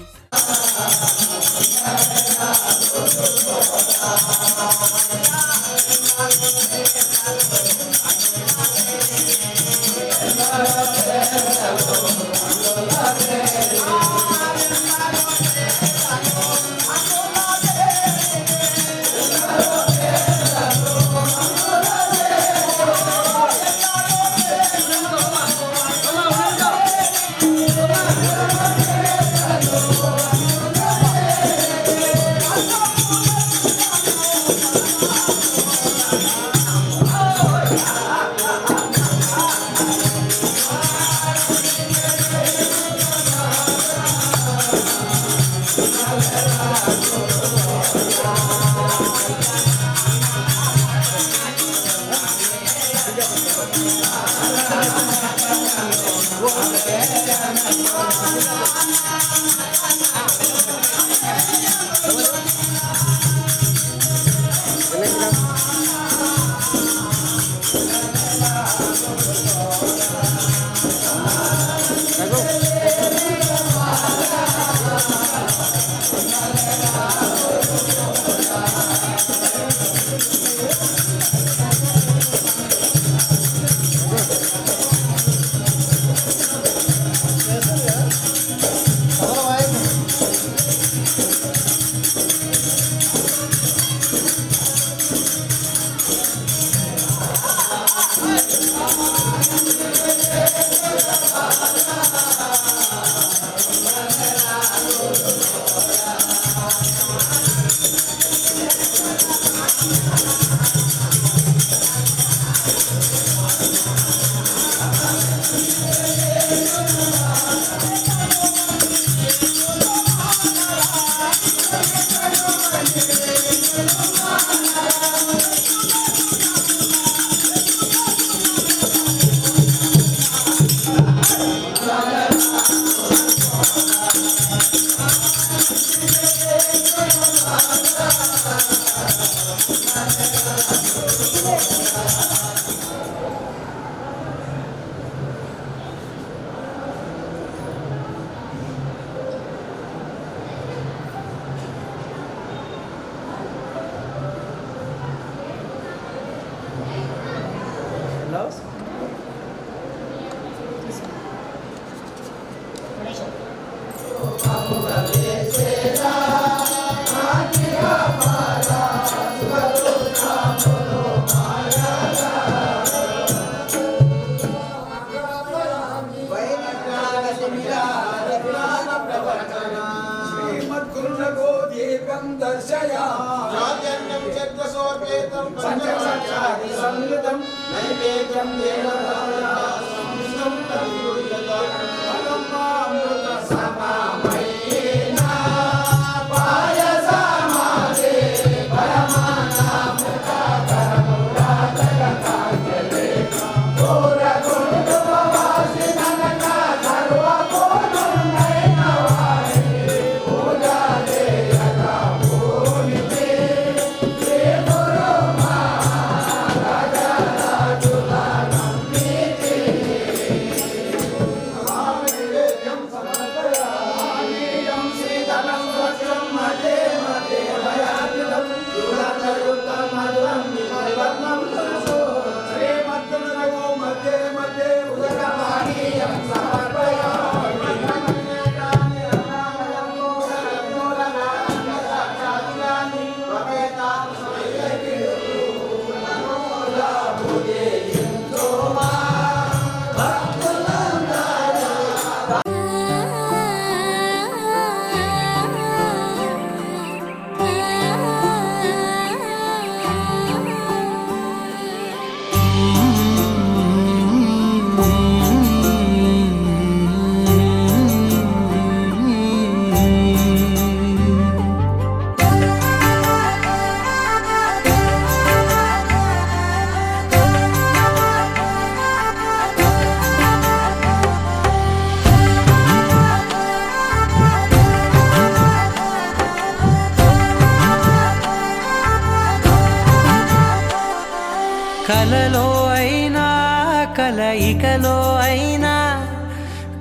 కదలికలో అయినా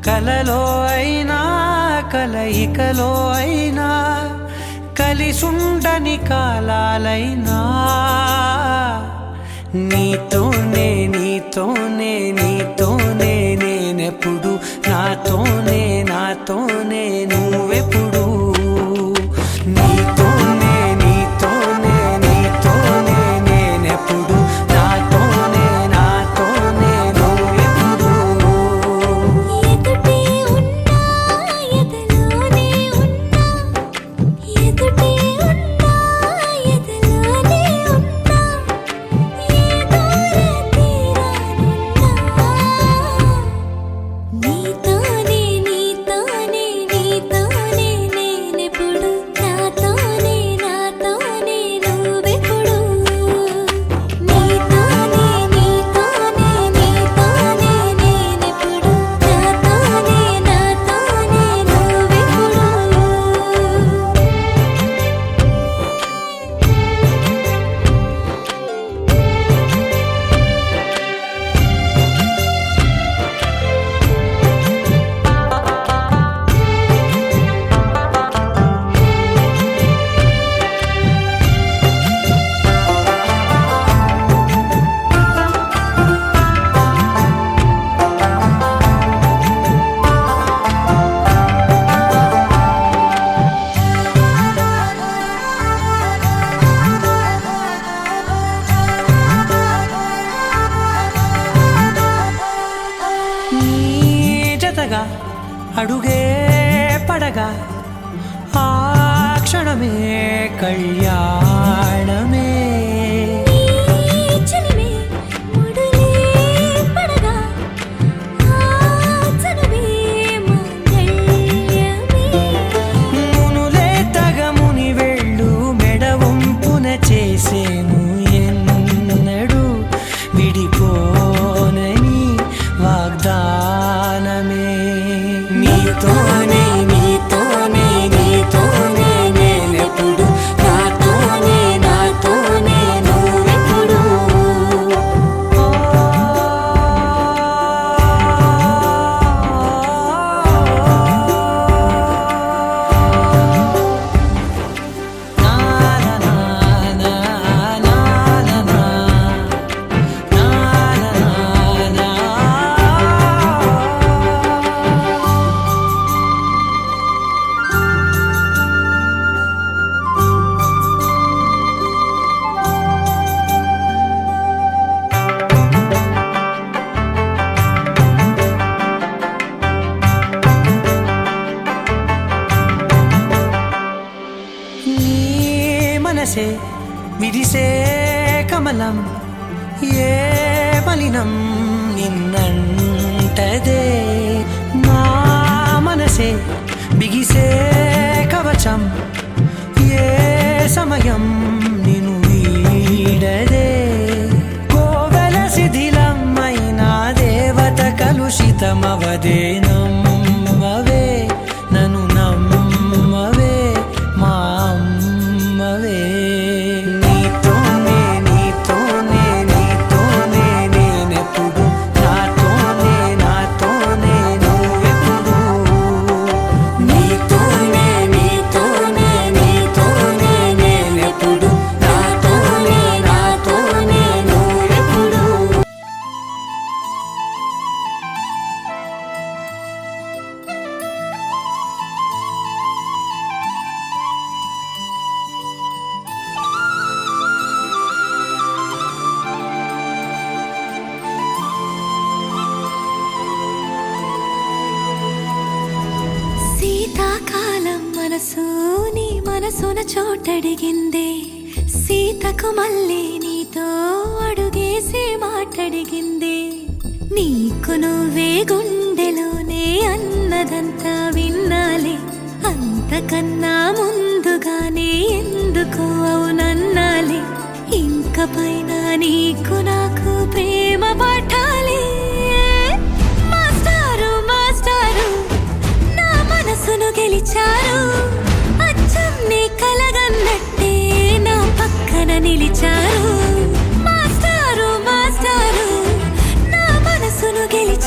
కలలో అయినా కలయికలో అయినా కలిసుండని కాలాలైనా నీతోనే నీతోనే నీతోనే నేనెప్పుడు నాతోనే నాతోనే నువ్వెప్పుడు నీతోనే నీతోనే నీతోనే నేనెప్పుడు నాతోనే నాతోనే నువ్వెప్పుడు ఎదుటే ఉన్నా ఎదలోనే ఉన్నా ఎదుటే ఉన్నా ఎదలోనే ఉన్నా ఏ దూర తీరానున్నా నీతోనే నీతోనే నీతోనే నేనెప్పుడు నాతోనే నాతోనే నువ్వెప్పుడు నీతోనే నీతోనే నీతోనే నేనెప్పుడు నాతోనే నాతోనే నువ్వెప్పుడు నీ జతగా అడుగే పడగా ఆ క్షణమే కళ్యాణమే చెలిమే ముడులే పడగా ఆచనమే మంగళ్యమే మునులే తగముని వెళ్ళు మెడవంపున చేసేను ఎన్నడు విడిపోనని వాగ్దానమే నీతోనే నీతోనే నీతోనే నేనెప్పుడు నాతోనే నాతోనే నువ్వెప్పుడు నా నా నా నా నా నా నా నా. నీ మనసే విరిసే కమలం ఏ మలినం నిన్నంటదే నా మనసే బిగిసే కవచం ఏ సమయం నిన్ను వీడదే కోవెల శిథిలమైన దేవత కలుషితమవదే నమ్మవే నన్ను నమ్మవే మా అమ్మవే నీతోనే నీతోనే నీతోనే నేనెప్పుడు నాతోనే నాతోనే నువ్వెప్పుడు నీతోనే నీతోనే నీతోనే నేనెప్పుడు నాతోనే నాతోనే నువ్వెప్పుడు శీతాకాలం మనసు నీ మనసున చోటడిగిందే సీతకు మళ్ళీ నీతో అడుగేసి మాటడిగిందే నీకు నువ్వే గుండెలోనే అన్నదంతా విన్నాలే అంతకన్నా ముందుగానే ఎందుకు అవునన్నాలే ఇంక పైన నీకు నాకు ప్రేమ పాఠాలే మాస్టారు మాస్టారు నా మనసును గెలిచారు అచ్చం నీ కలగన్నట్టే నా పక్కన నిలిచారు మాస్టారు మాస్టారు నా మనసును గెలిచారు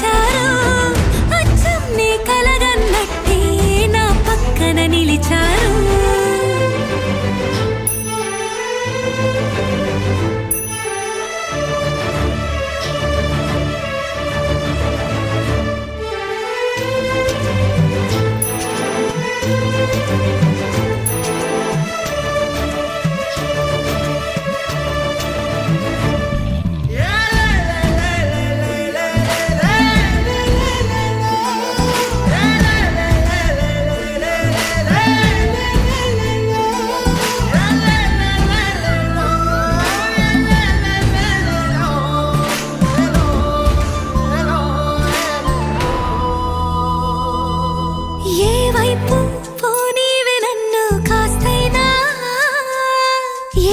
ఏ వైపు పోనీవి నన్ను కాస్తైనా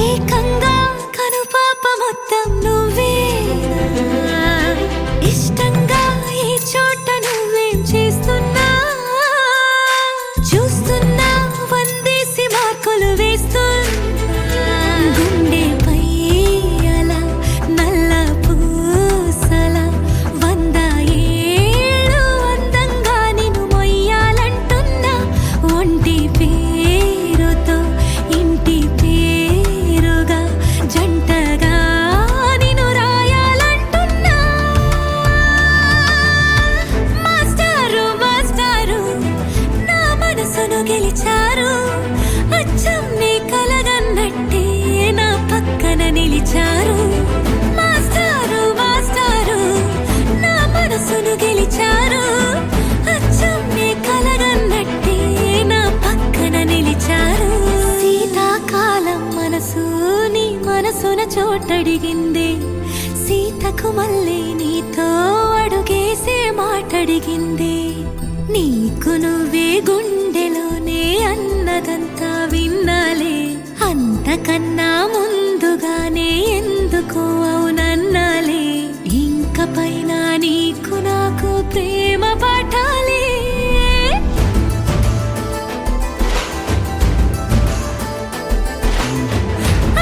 ఏకంగా కనుపాప మొత్తం నువ్వే ఇష్టంగా ఏ చోట నువ్వేం చేస్తున్నా చూస్తున్నా వందేసి మార్కులు వేస్తున్నా గుండెపై అలా నల్ల పూసల 100 ఏళ్ళు అందంగా నిన్ను మొయ్యాలంటున్నా ఒంటి పేరుతో ఇంటి పేరుగా జంటగా నిన్ను రాయాలంటున్నా మాస్టారు మాస్టారు నా మనసును గెలిచారు అచ్చం నీ కలగన్నట్టే నా పక్కన నిలిచారు మాస్టారు మాస్టారు నా మనసును గెలిచారు అచ్చం నీ కలగన్నట్టే నా పక్కన నిలిచారు శీతాకాలం మనసు నీ మనసున చోటడిగింది సీతకు మళ్ళీ నీతో అడుగేసే మాటడిగింది నీకు నువ్వే గుండెలోనే అన్నదంతా విన్నాలే అంతకన్నా ముందుగానే ఎందుకు అవునన్నాలే ఇంక పైన నీకు నాకు ప్రేమ పాఠాలే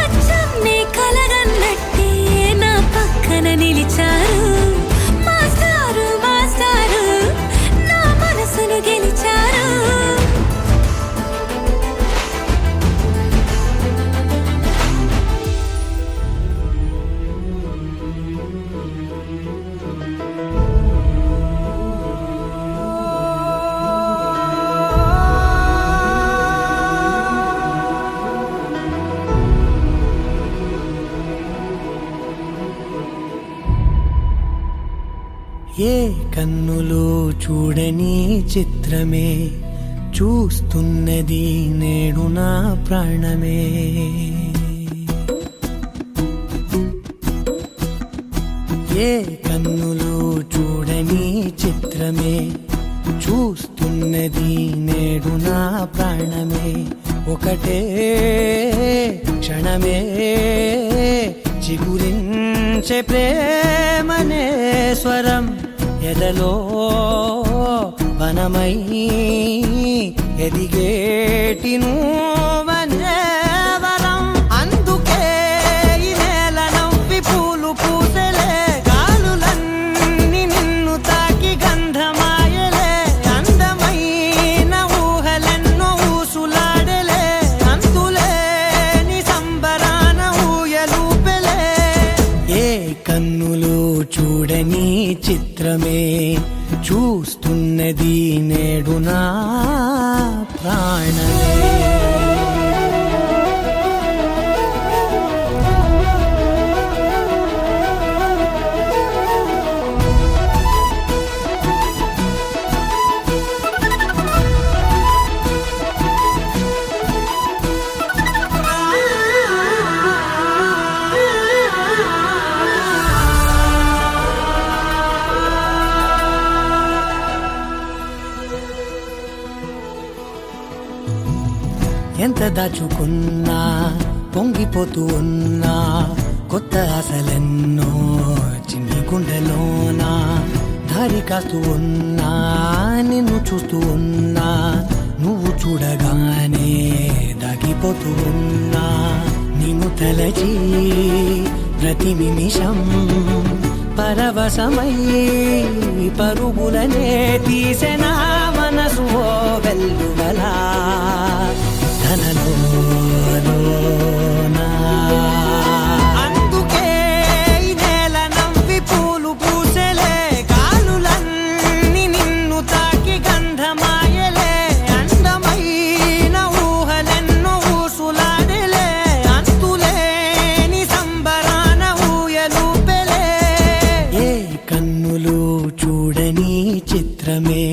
అచ్చం నీ కలగన్నట్టే నా పక్కన నిలిచారు మాస్టారు మాస్టారు నా మనసును గెలిచారు ఏ కన్నులు చూడని చిత్రమే చూస్తున్నది నేడు నా ప్రాణమే ఏ కన్నులు చూడని చిత్రమే చూస్తున్నది నేడు నా ప్రాణమే ఒకటే క్షణమే చిగురించే ప్రేమనే స్వరం ఎదలో వనమై ఎదిగేటి నువ్వనే వరం అందుకే ఈ నేల నవ్వి పూలు పూసెలే గాలులన్నీ నిన్ను తాకి గంధమాయలే అందమైన ఊహలెన్నో ఊసులాడలే అంతులేని సంబరాన ఊయలూపెలే ఏ కన్నులు చూడని చిత్రమే చూస్తున్నది నేడు నా ప్రాణమే ఎంత దాచుకున్నా పొంగిపోతూ ఉన్నా కొత్త ఆశలెన్నో చిన్ని గుండెలోనా దారి కాస్తూ ఉన్నా నిన్ను చూస్తూ ఉన్నా నువ్వు చూడగానే దాగిపోతూ ఉన్నా నిన్ను తలచి ప్రతి నిమిషం పరవశమై పరుగులనే తీసెనా మనసు ఓ వెల్లువలా ధనలోనా అందుకే ఈ నేల నవ్వి పూలు పూసెలే గాలులన్నీ నిన్ను తాకి గంధమాయలే అందమైన ఊహలెన్నో ఊసులాడలే అంతులేని సంబరాన ఊయలూపెలే ఏ కన్నులు చూడని చిత్రమే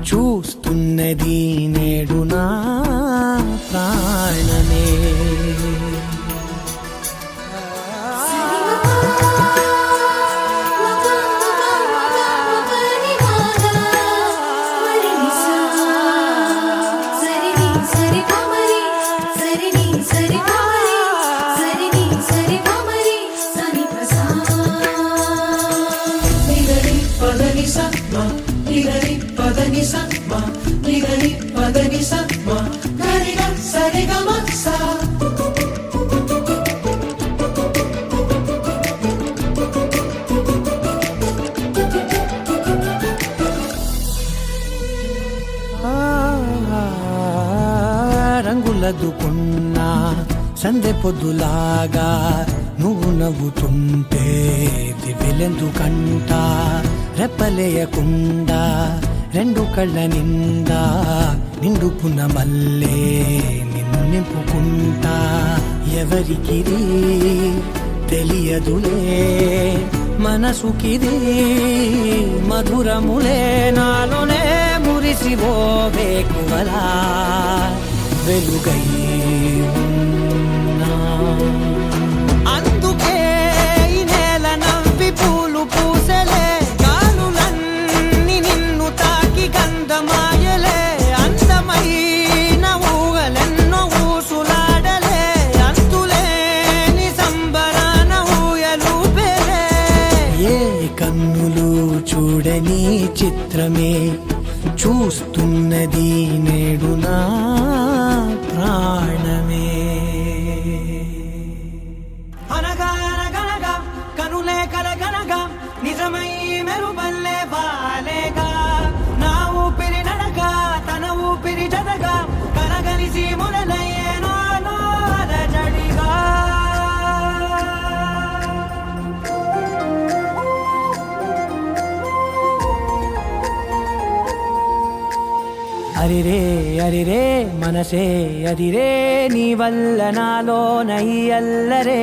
చూస్తున్నది నేడు నా ప్రాణమే రంగులదుకున్నా సందె పొద్దులాగా నువ్వు నవ్వుతుంటే దివ్యలెందుకంట రెప్పలేయకుండా రెండు కళ్ళ నిండా నిండుకున్న మల్లే నిన్ను నింపుకుంటా ఎవరికిది తెలియదులే మనసుకిది మధురములే నాలోనే మురిసివో వేకువలా వెలుగై ఉన్నా. అందుకే ఈ నేల నవ్వి పూలు పూసలే గాలులన్నీ నిన్ను తాకి గంధమాయలే అందమైన ఊగలెన్నో ఊసులాడలే అంతులేని సంబరాన ఊయలూపెలే ఏ కన్నులు చూడని చిత్రమే చూస్తున్నది నేడు నా ప్రాణమే. అనగా అనగనగా కనులే కలగనగా నిజమై మెరుపల్లే వాలేగా నా ఊపిరి నడగా తన ఊపిరి జదగా కలగలిసి మొదలయ్యేనో అలజడిగా. అరిరే అరిరే మనసే అదిరే నీ వల్ల నాలో నై అల్లరే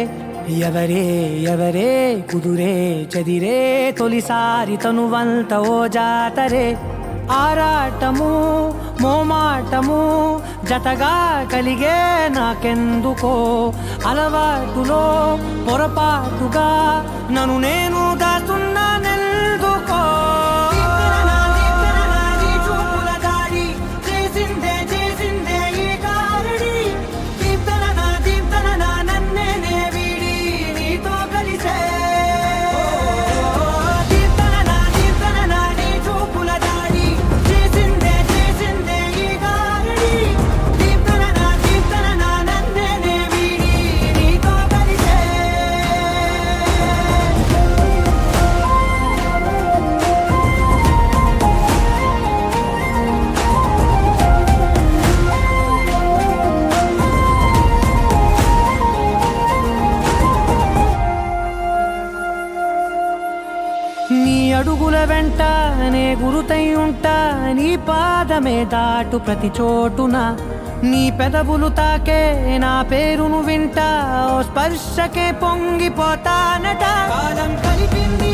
ఎవరే ఎవరే కుదురే చదిరే తొలిసారి తనువంత ఓ జాతరే ఆరాటము మోమాటము జతగా కలిగే నాకెందుకో అలవాటులో పొరపాటుగా నన్ను నేను దాస్తున్నానెందుకో. నీ అడుగుల వెంట నే గురుతై ఉంటా నీ పాదమే దాటు ప్రతి చోటున నీ పెదవులు తాకే నా పేరును వింటా ఓ స్పర్శకే పొంగిపోతానట. కాలం కలిపింది